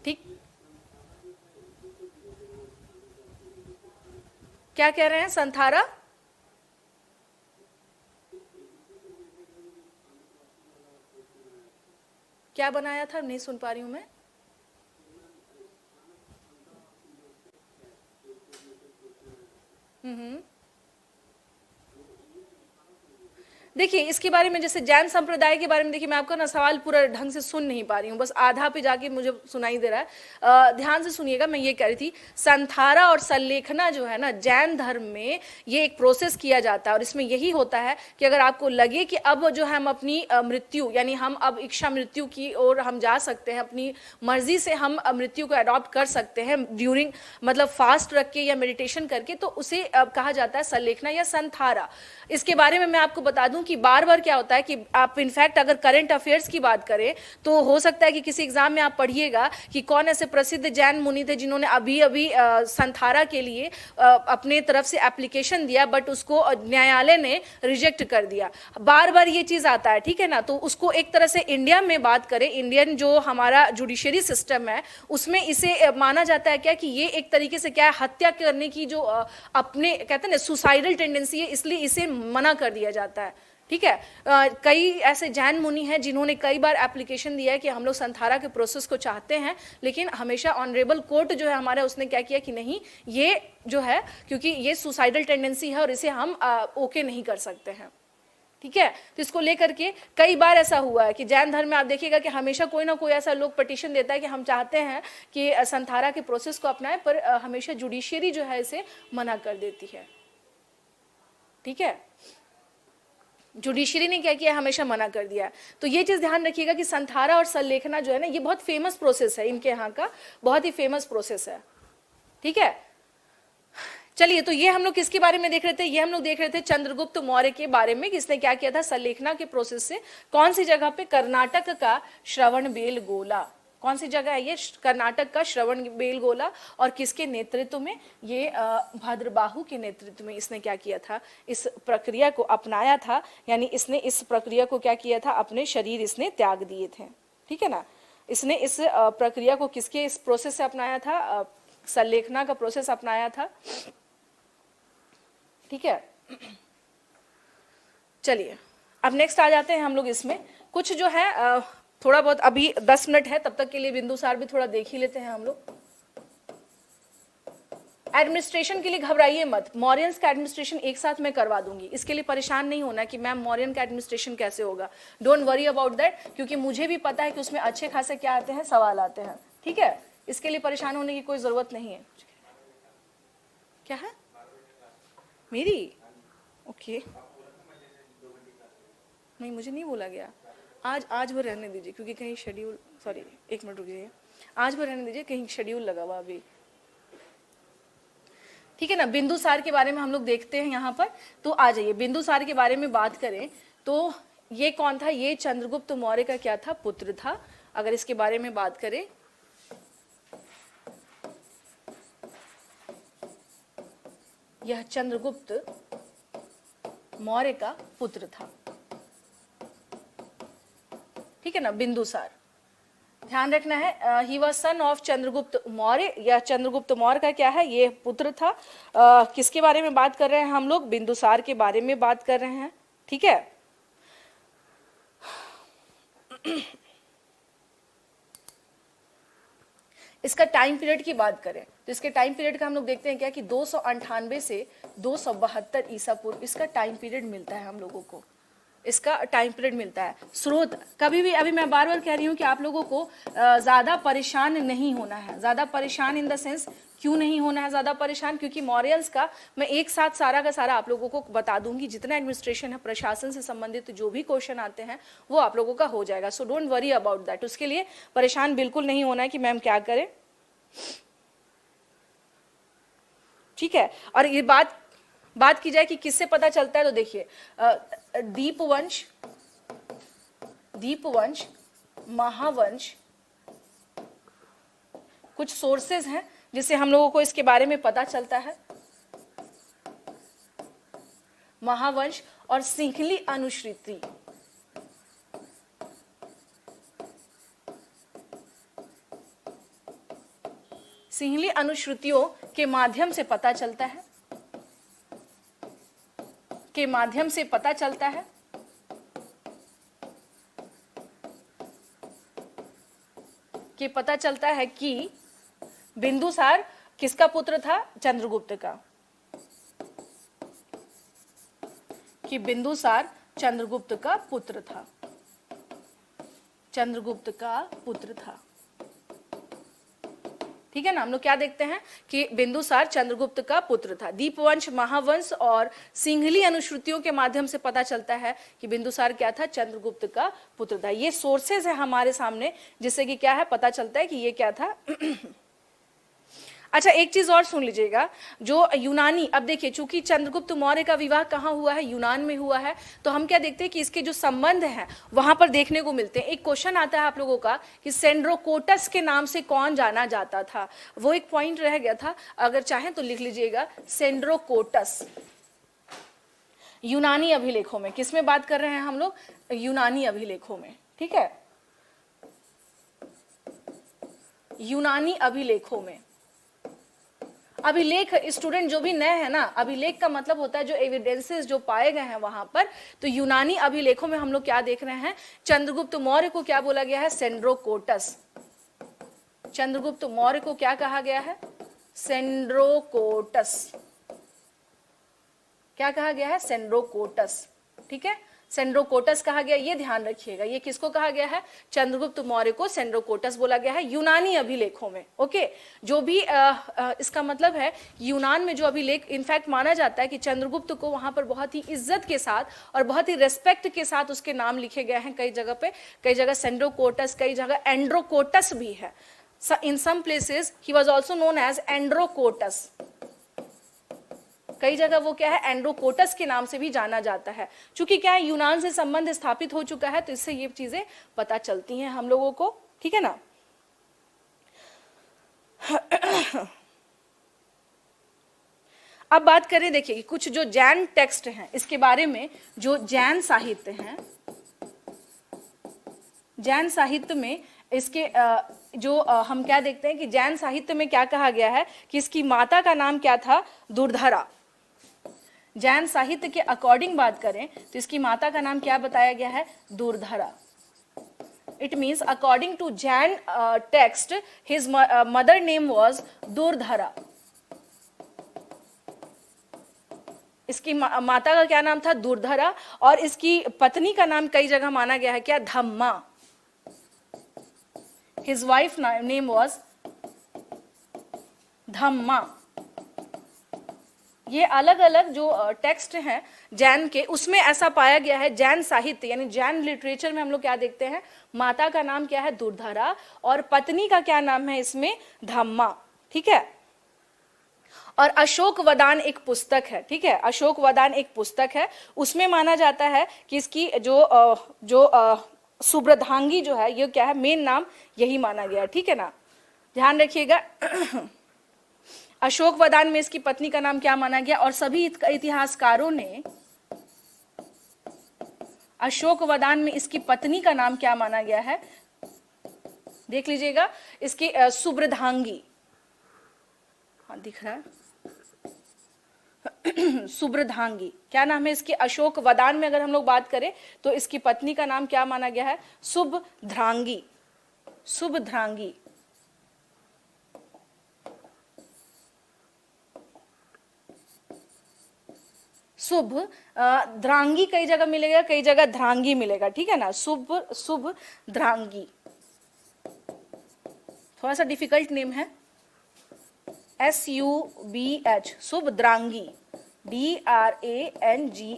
ठीक। क्या कह रहे हैं, संथारा, क्या बनाया था, नहीं सुन पा रही हूं मैं। देखिए इसके बारे में, जैसे जैन संप्रदाय के बारे में, देखिए मैं आपका ना सवाल पूरा ढंग से सुन नहीं पा रही हूँ, बस आधा पे जाके मुझे सुनाई दे रहा है। ध्यान से सुनिएगा, मैं ये कह रही थी संथारा और सल्लेखना जो है ना, जैन धर्म में ये एक प्रोसेस किया जाता है और इसमें यही होता है कि अगर आपको लगे कि अब जो है हम अपनी मृत्यु, यानी हम अब इच्छा मृत्यु की ओर हम जा सकते हैं, अपनी मर्जी से हम मृत्यु को अडॉप्ट कर सकते हैं ड्यूरिंग, मतलब फास्ट रख के या मेडिटेशन करके, तो उसे कहा जाता है सल्लेखना या संथारा। इसके बारे में मैं आपको बता दूं कि बार बार क्या होता है कि आप इनफैक्ट अगर करंट अफेयर्स की बात करें तो हो सकता है कि किसी एग्जाम में आप पढ़िएगा कि कौन ऐसे प्रसिद्ध जैन मुनि थे जिन्होंने अभी अभी संथारा के लिए अपने तरफ से एप्लीकेशन दिया, बट उसको न्यायालय ने रिजेक्ट कर दिया। बार बार ये चीज आता है, ठीक है ना। तो उसको एक तरह से इंडिया में बात करें, इंडियन जो हमारा जुडिशरी सिस्टम है उसमें इसे माना जाता है क्या कि ये एक तरीके से क्या है, हत्या करने की जो अपने कहते हैं ना सुसाइडल टेंडेंसी है, इसलिए इसे मना कर दिया जाता है, ठीक है। कई ऐसे जैन मुनि हैं जिन्होंने कई बार एप्लीकेशन दिया है कि हम लोग संथारा के प्रोसेस को चाहते हैं, लेकिन हमेशा ऑनरेबल कोर्ट जो है हमारा उसने क्या किया कि नहीं, ये जो है क्योंकि ये सुसाइडल टेंडेंसी है और इसे हम ओके नहीं कर सकते हैं, ठीक है। तो इसको लेकर के कई बार ऐसा हुआ है कि जैन धर्म में आप देखिएगा कि हमेशा कोई ना कोई ऐसा लोग पिटीशन देता है कि हम चाहते हैं कि संथारा के प्रोसेस को अपनाएं, पर हमेशा जुडिशियरी जो है इसे मना कर देती है, ठीक है। जुडिशरी ने क्या किया, हमेशा मना कर दिया। तो ये चीज ध्यान रखिएगा कि संथारा और सल्लेखना जो है ना, ये बहुत फेमस प्रोसेस है, इनके यहाँ का बहुत ही फेमस प्रोसेस है, ठीक है। चलिए, तो ये हम लोग किसके बारे में देख रहे थे, ये हम लोग देख रहे थे चंद्रगुप्त मौर्य के बारे में, किसने क्या किया था सल्लेखना के प्रोसेस से। कौन सी जगह पे, कर्नाटक का श्रवणबेलगोला, कौन सी जगह है ये, कर्नाटक का श्रवणबेलगोला, और किसके नेतृत्व में, ये भद्रबाहु के नेतृत्व में इसने क्या किया था, इस प्रक्रिया को अपनाया था, यानी इसने इस प्रक्रिया को क्या किया था, अपने शरीर इसने त्याग दिए थे, ठीक है ना। इसने इस प्रक्रिया को किसके इस प्रोसेस से अपनाया था, सल्लेखना का प्रोसेस अपनाया था, ठीक है। चलिए अब नेक्स्ट आ जाते हैं हम लोग, इसमें कुछ जो है थोड़ा बहुत, अभी 10 मिनट है, तब तक के लिए बिंदुसार भी थोड़ा देख ही लेते हैं हम लोग। एडमिनिस्ट्रेशन के लिए घबराइए मत, मौर्यंस का एडमिनिस्ट्रेशन एक साथ मैं करवा दूंगी, इसके लिए परेशान नहीं होना कि मैम मौर्यन का एडमिनिस्ट्रेशन कैसे होगा, डोंट वरी अबाउट दैट, क्योंकि मुझे भी पता है कि उसमें अच्छे खासे क्या आते हैं, सवाल आते हैं, ठीक है। इसके लिए परेशान होने की कोई जरूरत नहीं है। क्या है मेरी, ओके नहीं, मुझे नहीं बोला गया, आज वो रहने दीजिए, क्योंकि कहीं शेड्यूल, सॉरी एक मिनट रुकिए, आज वो रहने दीजिए, कहीं शेड्यूल लगा हुआ अभी, ठीक है ना। बिंदुसार के बारे में हम लोग देखते हैं यहाँ पर, तो आ जाइए बिंदुसार के बारे में बात करें तो ये कौन था, ये चंद्रगुप्त मौर्य का क्या था, पुत्र था। अगर इसके बारे में बात करें, यह चंद्रगुप्त मौर्य का पुत्र था, ठीक है ना, बिंदुसार। ध्यान रखना है, he was son of Chandragupta Maurya, या चंद्रगुप्त मौर्य का क्या है, ये पुत्र था। किसके बारे में बात कर रहे हैं हम लोग, बिंदुसार के बारे में बात कर रहे हैं, ठीक है। इसका टाइम पीरियड की बात करें तो इसके टाइम पीरियड का हम लोग देखते हैं क्या कि 298 से 272 ईसा पूर्व इसका टाइम पीरियड मिलता है हम लोगों को, इसका टाइम पीरियड मिलता है। स्रोत कभी भी, अभी मैं बार बार कह रही हूँ कि आप लोगों को ज्यादा परेशान नहीं होना है, ज्यादा परेशान इन द सेंस क्यों नहीं होना है ज्यादा परेशान, क्योंकि मॉरियल्स का मैं एक साथ सारा का सारा आप लोगों को बता दूंगी, जितना एडमिनिस्ट्रेशन है, प्रशासन से संबंधित जो भी क्वेश्चन आते हैं वो आप लोगों का हो जाएगा। So don't worry about that, उसके लिए परेशान बिल्कुल नहीं होना है कि मैम क्या करें, ठीक है। और ये बात की जाए कि किससे पता चलता है, तो देखिए दीपवंश, महावंश, कुछ सोर्सेज हैं जिससे हम लोगों को इसके बारे में पता चलता है। महावंश और सिंहली अनुश्रुति, सिंहली अनुश्रुतियों के माध्यम से पता चलता है, के माध्यम से पता चलता है कि पता चलता है कि बिंदुसार किसका पुत्र था, चंद्रगुप्त का, कि बिंदुसार चंद्रगुप्त का पुत्र था, चंद्रगुप्त का पुत्र था। ठीक है ना, हम लोग क्या देखते हैं कि बिंदुसार चंद्रगुप्त का पुत्र था। दीपवंश, महावंश और सिंहली अनुश्रुतियों के माध्यम से पता चलता है कि बिंदुसार क्या था, चंद्रगुप्त का पुत्र था। ये सोर्सेज है हमारे सामने जिससे कि क्या है, पता चलता है कि ये क्या था। अच्छा, एक चीज और सुन लीजिएगा, जो यूनानी, अब देखिए चूंकि चंद्रगुप्त मौर्य का विवाह कहाँ हुआ है, यूनान में हुआ है, तो हम क्या देखते हैं कि इसके जो संबंध हैं वहां पर देखने को मिलते हैं। एक क्वेश्चन आता है आप लोगों का कि सेंड्रोकोटस के नाम से कौन जाना जाता था, वो एक पॉइंट रह गया था, अगर चाहें तो लिख लीजिएगा, सेंड्रोकोटस। यूनानी अभिलेखों में, किसमें बात कर रहे हैं हम लोग, यूनानी अभिलेखों में। ठीक है, यूनानी अभिलेखों में। अभिलेख, स्टूडेंट जो भी नए हैं ना, अभिलेख का मतलब होता है जो एविडेंसेस जो पाए गए हैं वहां पर। तो यूनानी अभिलेखों में हम लोग क्या देख रहे हैं, चंद्रगुप्त मौर्य को क्या बोला गया है, सेंड्रोकोटस। चंद्रगुप्त मौर्य को क्या कहा गया है, सेंड्रोकोटस। क्या कहा गया है, सेंड्रोकोटस। ठीक है, सेंड्रोकोटस कहा गया, ये ध्यान रखिएगा। ये किसको कहा गया है, चंद्रगुप्त मौर्य को सेंड्रोकोटस बोला गया है यूनानी अभिलेखों में। ओके, जो भी इसका मतलब है यूनान में जो अभिलेख, इनफैक्ट माना जाता है कि चंद्रगुप्त को वहां पर बहुत ही इज्जत के साथ और बहुत ही रेस्पेक्ट के साथ उसके नाम लिखे गए हैं कई जगह पे। कई जगह सेंड्रोकोटस, कई जगह एंड्रोकोटस भी है। In some places he was also known as Androcottus. कई जगह वो क्या है, एंड्रोकोटस के नाम से भी जाना जाता है। चूंकि क्या है, यूनान से संबंध स्थापित हो चुका है, तो इससे ये चीजें पता चलती हैं हम लोगों को। ठीक है ना। अब बात करें, देखिए कि कुछ जो जैन टेक्स्ट हैं इसके बारे में, जो जैन साहित्य हैं, जैन साहित्य में इसके हम क्या देखते हैं कि जैन साहित्य में क्या कहा गया है कि इसकी माता का नाम क्या था, दुर्धरा। जैन साहित्य के अकॉर्डिंग बात करें तो इसकी माता का नाम क्या बताया गया है, Durdhara. It means according to Jain text his mother name was Durdhara. इसकी माता का क्या नाम था, दुर्धरा, और इसकी पत्नी का नाम कई जगह माना गया है क्या, धम्मा। हिज वाइफ नेम वॉज धम्मा। ये अलग अलग जो टेक्स्ट हैं जैन के, उसमें ऐसा पाया गया है। जैन साहित्य यानी जैन लिटरेचर में हम लोग क्या देखते हैं, माता का नाम क्या है, दुर्धरा, और पत्नी का क्या नाम है इसमें, धम्मा। ठीक है, और अशोक वदान एक पुस्तक है। ठीक है, अशोक वदान एक पुस्तक है, उसमें माना जाता है कि इसकी जो सुब्रधांगी जो है, ये क्या है, मेन नाम यही माना गया है। ठीक है ना, ध्यान रखिएगा। अशोक वदान में इसकी पत्नी का नाम क्या माना गया, और सभी इतिहासकारों ने अशोक वदान में इसकी पत्नी का नाम क्या माना गया है, देख लीजिएगा, इसकी सुब्रधांगी। हाँ दिख रहा है, सुब्रधांगी क्या नाम है इसकी। अशोक वदान में अगर हम लोग बात करें तो इसकी पत्नी का नाम क्या माना गया है, सुब्रधांगी। सुब्रधांगी। शुभ ध्रांगी कई जगह मिलेगा, कई जगह ध्रांगी मिलेगा। ठीक है ना, शुभ ध्रांगी, थोड़ा सा डिफिकल्ट नेम है, SUBH, सुब्रधांगी, DRANGI।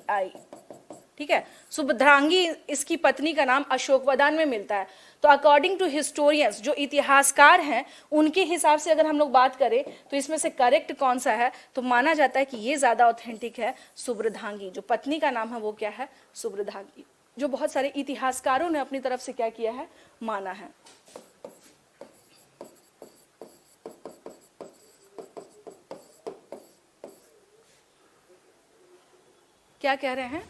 ठीक है, सुब्रधांगी इसकी पत्नी का नाम अशोकवदान में मिलता है। तो अकॉर्डिंग टू हिस्टोरियंस, जो इतिहासकार हैं, उनके हिसाब से अगर हम लोग बात करें तो इसमें से करेक्ट कौन सा है, तो माना जाता है कि ये ज्यादा ऑथेंटिक है, सुब्रधांगी। जो पत्नी का नाम है वो क्या है, सुब्रधांगी, जो बहुत सारे इतिहासकारों ने अपनी तरफ से क्या किया है, माना है। क्या कह रहे हैं,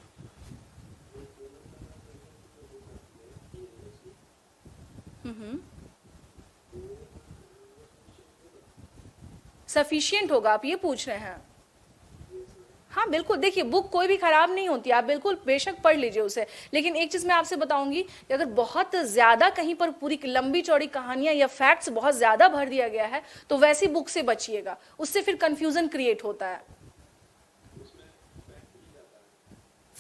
सफिशिएंट होगा, आप ये पूछ रहे हैं। हाँ बिल्कुल, देखिए बुक कोई भी खराब नहीं होती, आप बिल्कुल बेशक पढ़ लीजिए उसे। लेकिन एक चीज मैं आपसे बताऊंगी कि अगर बहुत ज्यादा कहीं पर पूरी लंबी चौड़ी कहानियां या फैक्ट्स बहुत ज्यादा भर दिया गया है तो वैसी बुक से बचिएगा, उससे फिर कंफ्यूजन क्रिएट होता है।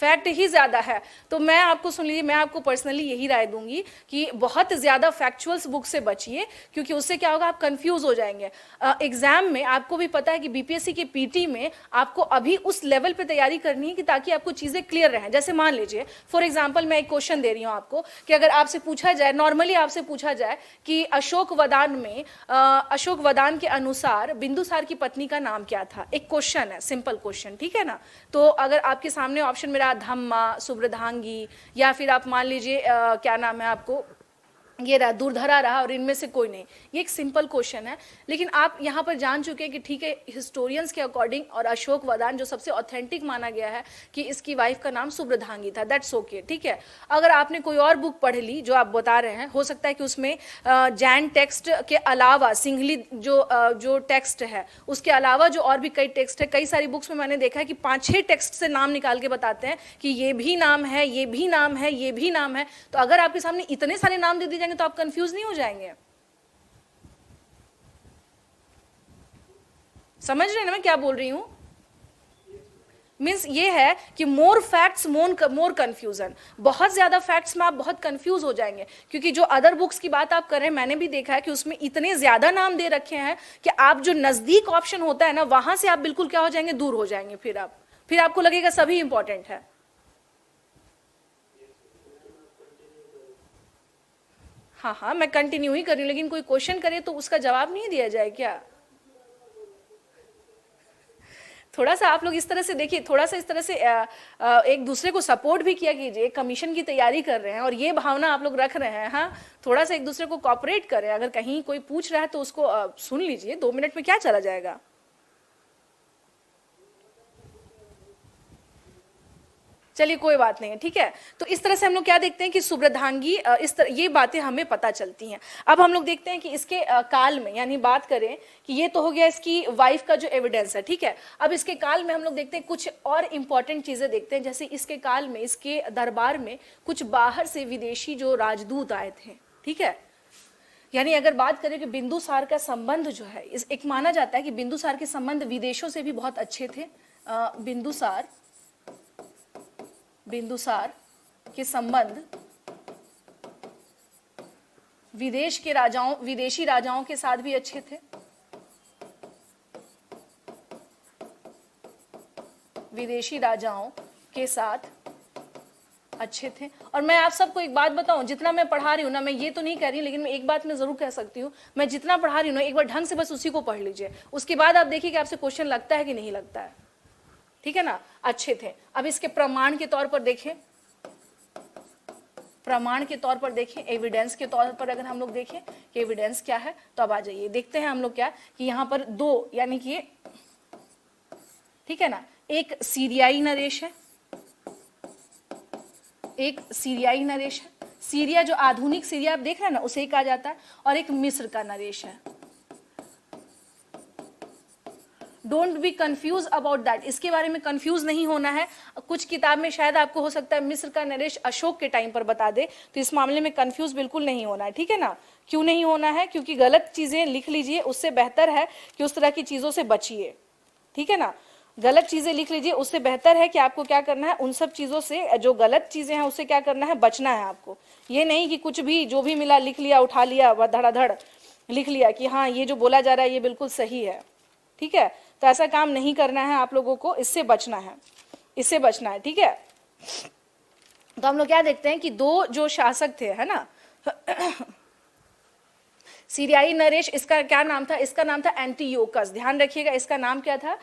फैक्ट ही ज्यादा है। तो मैं आपको सुन लीजिए, मैं आपको पर्सनली यही राय दूंगी कि बहुत ज्यादा फैक्चुअल्स बुक से बचिए, क्योंकि उससे क्या होगा, आप कंफ्यूज हो जाएंगे। एग्जाम में आपको भी पता है कि बीपीएससी के पीटी में आपको अभी उस लेवल पे तैयारी करनी है कि ताकि आपको चीजें क्लियर रहें। जैसे मान लीजिए फॉर एग्जाम्पल मैं एक क्वेश्चन दे रही हूँ आपको कि अगर आपसे पूछा जाए, नॉर्मली आपसे पूछा जाए कि अशोक वदान के अनुसार बिंदुसार की पत्नी का नाम क्या था, एक क्वेश्चन है, सिंपल क्वेश्चन, ठीक है ना। तो अगर आपके सामने ऑप्शन मेरा धम्मा, सुब्रधांगी, या फिर आप मान लीजिए क्या नाम है आपको, ये रहा दूरधरा रहा, और इनमें से कोई नहीं, ये एक सिंपल क्वेश्चन है। लेकिन आप यहाँ पर जान चुके हैं कि ठीक है, हिस्टोरियंस के अकॉर्डिंग और अशोक वदान जो सबसे ऑथेंटिक माना गया है कि इसकी वाइफ का नाम सुब्रधांगी था, दैट्स ओके, ठीक है। अगर आपने कोई और बुक पढ़ ली जो आप बता रहे हैं, हो सकता है कि उसमें जैन टेक्स्ट के अलावा सिंहली जो टेक्स्ट है उसके अलावा जो और भी कई टेक्स्ट है, कई सारी बुक्स में मैंने देखा है कि 5-6 टेक्स्ट से नाम निकाल के बताते हैं कि ये भी नाम है, ये भी नाम है, ये भी नाम है। तो अगर आपके सामने इतने सारे नाम दे दिए जाएंगे तो आप कंफ्यूज नहीं हो जाएंगे? समझ रहे हैं ना मैं क्या बोल रही हूं? मीन्स ये है कि मोर फैक्ट्स मोर कंफ्यूजन, बहुत ज्यादा फैक्ट्स में आप बहुत कंफ्यूज हो जाएंगे, क्योंकि जो अदर बुक्स की बात आप कर रहे हैं मैंने भी देखा है कि उसमें इतने ज्यादा नाम दे रखे हैं कि आप जो नजदीक ऑप्शन होता है ना वहां से आप बिल्कुल क्या हो जाएंगे, दूर हो जाएंगे। फिर आपको लगेगा सभी इंपॉर्टेंट है। हाँ हाँ, मैं कंटिन्यू ही कर रही हूँ, लेकिन कोई क्वेश्चन करे तो उसका जवाब नहीं दिया जाए क्या? थोड़ा सा आप लोग इस तरह से देखिए, थोड़ा सा इस तरह से एक दूसरे को सपोर्ट भी किया कीजिए। कमीशन की तैयारी कर रहे हैं और ये भावना आप लोग रख रहे हैं, हाँ, थोड़ा सा एक दूसरे को कॉपरेट करें। अगर कहीं कोई पूछ रहा है तो उसको सुन लीजिए, 2 मिनट में क्या चला जाएगा। चलिए कोई बात नहीं है, ठीक है। तो इस तरह से हम लोग क्या देखते हैं कि सुब्रधांगी, इस तरह ये बातें हमें पता चलती हैं। अब हम लोग देखते हैं कि इसके काल में, यानी बात करें कि ये तो हो गया इसकी वाइफ का जो एविडेंस है, ठीक है। अब इसके काल में हम लोग देखते हैं कुछ और इंपॉर्टेंट चीजें देखते हैं, जैसे इसके काल में, इसके दरबार में कुछ बाहर से विदेशी जो राजदूत आए थे, ठीक है। यानी अगर बात करें कि बिंदुसार का संबंध जो है, एक माना जाता है कि बिंदुसार के संबंध विदेशों से भी बहुत अच्छे थे। बिंदुसार के संबंध विदेशी राजाओं के साथ भी अच्छे थे। विदेशी राजाओं के साथ अच्छे थे। और मैं आप सबको एक बात बताऊं, जितना मैं पढ़ा रही हूं ना, मैं ये तो नहीं कह रही, लेकिन मैं एक बात मैं जरूर कह सकती हूँ, मैं जितना पढ़ा रही हूँ ना, एक बार ढंग से बस उसी को पढ़ लीजिए, उसके बाद आप देखिए कि आपसे क्वेश्चन लगता है कि नहीं लगता है, ठीक है ना। अच्छे थे। अब इसके प्रमाण के तौर पर देखें, प्रमाण के तौर पर देखें, एविडेंस के तौर पर अगर हम लोग देखें कि एविडेंस क्या है, तो अब आ जाइए देखते हैं हम लोग क्या कि यहाँ पर 2, यानी कि ठीक है ना, एक सीरियाई नरेश है, एक सीरियाई नरेश है। सीरिया जो आधुनिक सीरिया आप देख रहे हैं ना, उसे ही कहा जाता है। और एक मिस्र का नरेश है। Don't be confuse about that, इसके बारे में कंफ्यूज नहीं होना है। कुछ किताब में शायद आपको हो सकता है मिस्र का नरेश अशोक के टाइम पर बता दे, तो इस मामले में कंफ्यूज बिल्कुल नहीं होना है, ठीक है ना। क्यों नहीं होना है? क्योंकि गलत चीजें लिख लीजिए, उससे बेहतर है कि उस तरह की चीजों से बचिए, ठीक है ना। गलत चीजें लिख लीजिए, उससे बेहतर है कि आपको क्या करना है, उन सब चीजों से, जो गलत चीजें हैं उससे क्या करना है, बचना है आपको। ये नहीं कि कुछ भी जो भी मिला लिख लिया, उठा लिया, धड़ाधड़ लिख लिया कि हाँ ये जो बोला जा रहा है ये बिल्कुल सही है, ठीक है। तो ऐसा काम नहीं करना है आप लोगों को, इससे बचना है, इससे बचना है, ठीक है। तो हम लोग क्या देखते हैं कि 2 जो शासक थे, है ना, सीरियाई नरेश, इसका क्या नाम था? इसका नाम था एंटीयोकस। ध्यान रखिएगा इसका नाम क्या था।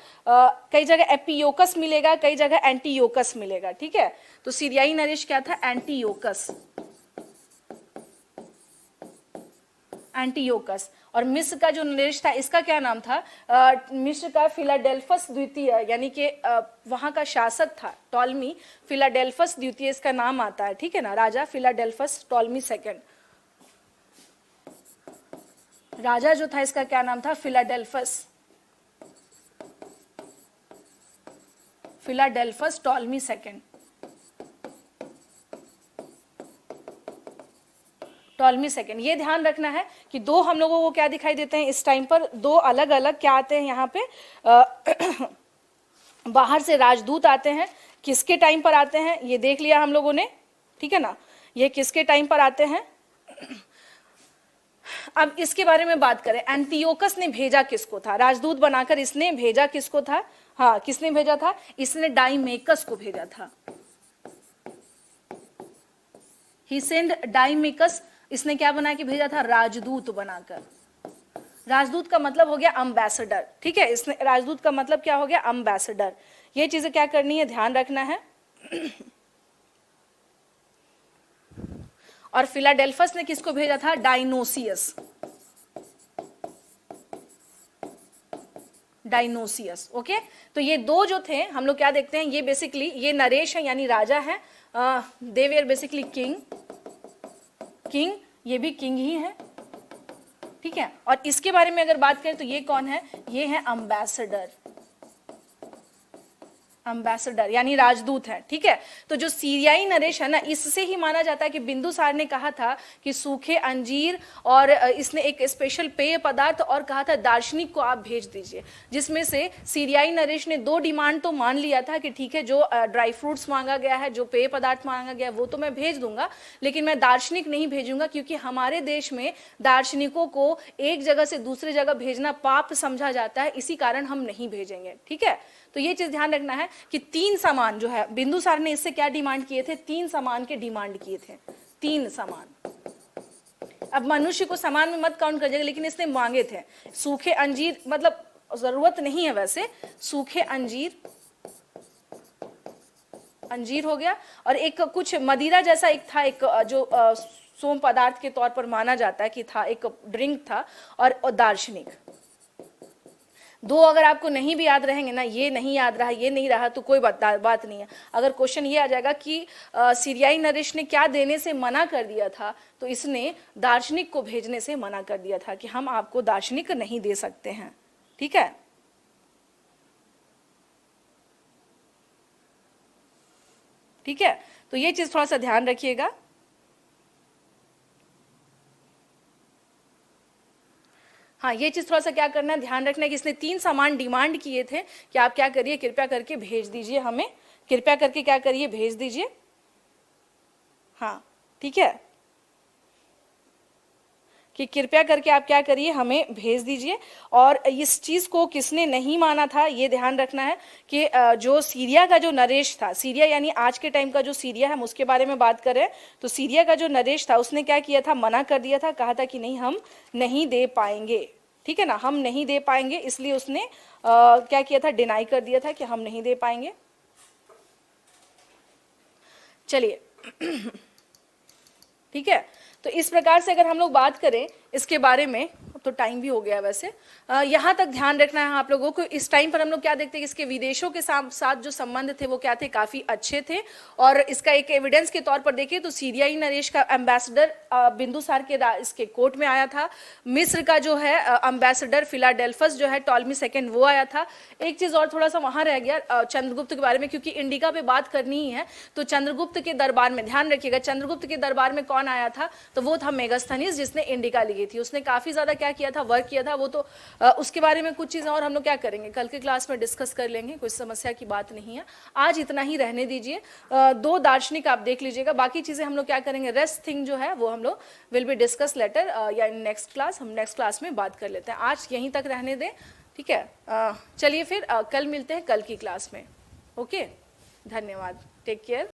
कई जगह एपियोकस मिलेगा, कई जगह एंटीयोकस मिलेगा, ठीक है। तो सीरियाई नरेश क्या था? एंटीयोकस, एंटीयोकस। और मिस्र का जो नरेश था, इसका क्या नाम था? मिस्र का फिलाडेल्फस द्वितीय, यानी कि वहां का शासक था टॉलमी, फिलाडेल्फस द्वितीय इसका नाम आता है, ठीक है ना। राजा फिलाडेल्फस टॉलमी सेकंड, राजा जो था इसका क्या नाम था? Philadelphus, Philadelphus Ptolemy second, Ptolemy second. ये ध्यान रखना है कि 2 हम लोगों को क्या दिखाई देते हैं इस टाइम पर, 2 अलग अलग क्या आते हैं यहाँ पे, बाहर से राजदूत आते हैं, किसके टाइम पर आते हैं ये देख लिया हम लोगों ने, ठीक है ना, ये किसके टाइम पर आते हैं। अब इसके बारे में बात करें, एंटियोकस ने भेजा किसको था, राजदूत बनाकर इसने भेजा किसको था, हाँ किसने भेजा था, इसने डाइमेकस को भेजा था। ही सेंड डाइमेकस, इसने क्या बना के भेजा था, राजदूत बनाकर। राजदूत का मतलब हो गया अम्बेसडर, ठीक है, इसने राजदूत का मतलब क्या हो गया, अम्बेसडर। ये चीजें क्या करनी है, ध्यान रखना है। और फिलाडेल्फस ने किसको भेजा था, डायनोसियस, डायनोसियस, ओके। तो ये दो जो थे हम लोग क्या देखते हैं, ये बेसिकली ये नरेश है यानी राजा है, they were basically king, king ये भी किंग ही है, ठीक है। और इसके बारे में अगर बात करें तो ये कौन है, ये है अम्बेसडर, अम्बेसडर यानी राजदूत है, ठीक है। तो जो सीरियाई नरेश है ना, इससे ही माना जाता है कि बिंदुसार ने कहा था कि सूखे अंजीर और इसने एक स्पेशल पेय पदार्थ और कहा था दार्शनिक को आप भेज दीजिए, जिसमें से सीरियाई नरेश ने दो डिमांड तो मान लिया था कि ठीक है जो ड्राई फ्रूट्स मांगा गया है, जो पेय पदार्थ मांगा गया है वो तो मैं भेज दूंगा, लेकिन मैं दार्शनिक नहीं भेजूंगा, क्योंकि हमारे देश में दार्शनिकों को एक जगह से दूसरी जगह भेजना पाप समझा जाता है, इसी कारण हम नहीं भेजेंगे, ठीक है। तो ये चीज ध्यान रखना है कि तीन सामान जो है, बिंदुसार ने इससे क्या डिमांड किए थे, तीन सामान के डिमांड किए थे, तीन सामान। अब मनुष्य को सामान में मत काउंट करिएगा, लेकिन इसने मांगे थे सूखे अंजीर, मतलब जरूरत नहीं है वैसे, सूखे अंजीर, अंजीर हो गया, और एक कुछ मदिरा जैसा एक था, एक जो सोम पदार्थ के तौर पर माना जाता है कि था, एक ड्रिंक था, और दार्शनिक। दो अगर आपको नहीं भी याद रहेंगे ना, ये नहीं याद रहा, ये नहीं रहा, तो कोई बात नहीं है। अगर क्वेश्चन ये आ जाएगा कि सीरियाई नरेश ने क्या देने से मना कर दिया था, तो इसने दार्शनिक को भेजने से मना कर दिया था कि हम आपको दार्शनिक नहीं दे सकते हैं, ठीक है। ठीक है, तो ये चीज थोड़ा सा ध्यान रखिएगा। हाँ, ये चीज थोड़ा सा क्या करना है, ध्यान रखना है कि इसने तीन सामान डिमांड किए थे कि आप क्या करिए, कृपया करके भेज दीजिए हमें, कृपया करके क्या करिए, भेज दीजिए, हाँ ठीक है, कि कृपया करके आप क्या करिए, हमें भेज दीजिए। और इस चीज को किसने नहीं माना था, ये ध्यान रखना है कि जो सीरिया का जो नरेश था, सीरिया यानी आज के टाइम का जो सीरिया है, हम उसके बारे में बात करें तो सीरिया का जो नरेश था उसने क्या किया था, मना कर दिया था, कहा था कि नहीं हम नहीं दे पाएंगे, ठीक है ना, हम नहीं दे पाएंगे, इसलिए उसने क्या किया था, डिनाई कर दिया था कि हम नहीं दे पाएंगे। चलिए ठीक है, तो इस प्रकार से अगर हम लोग बात करें इसके बारे में, तो टाइम भी हो गया वैसे, यहाँ तक ध्यान रखना है आप लोगों को। इस टाइम पर हम लोग क्या देखते हैं कि इसके विदेशों के साथ जो संबंध थे वो क्या थे, काफी अच्छे थे। और इसका एक एविडेंस के तौर पर देखिए तो सीरियाई नरेश का एम्बेसडर बिंदुसार के इसके कोर्ट में आया था। मिस्र का जो है एम्बेसडर फिलाडेल्फस जो है टॉलमी सेकेंड वो आया था। एक चीज और थोड़ा सा वहां रह गया चंद्रगुप्त के बारे में, क्योंकि इंडिका पे बात करनी ही है, तो चंद्रगुप्त के दरबार में ध्यान रखिएगा, चंद्रगुप्त के दरबार में कौन आया था, तो वो था मेगास्थनीज, जिसने इंडिका ली थी। उसने काफी ज्यादा क्या किया था, वर्क किया था। वो तो उसके बारे में कुछ चीजें और हम लोग क्या करेंगे, कल के क्लास में डिस्कस कर लेंगे, कोई समस्या की बात नहीं है। आज इतना ही रहने दीजिए। दो दार्शनिक आप देख लीजिएगा, बाकी चीजें हम लोग क्या करेंगे, रेस्ट थिंग जो है वो हम लोग विल बी डिस्कस लेटर या नेक्स्ट क्लास, हम नेक्स्ट क्लास में बात कर लेते हैं। आज यहीं तक रहने दें, ठीक है। चलिए फिर कल मिलते हैं कल की क्लास में। ओके, धन्यवाद, टेक केयर।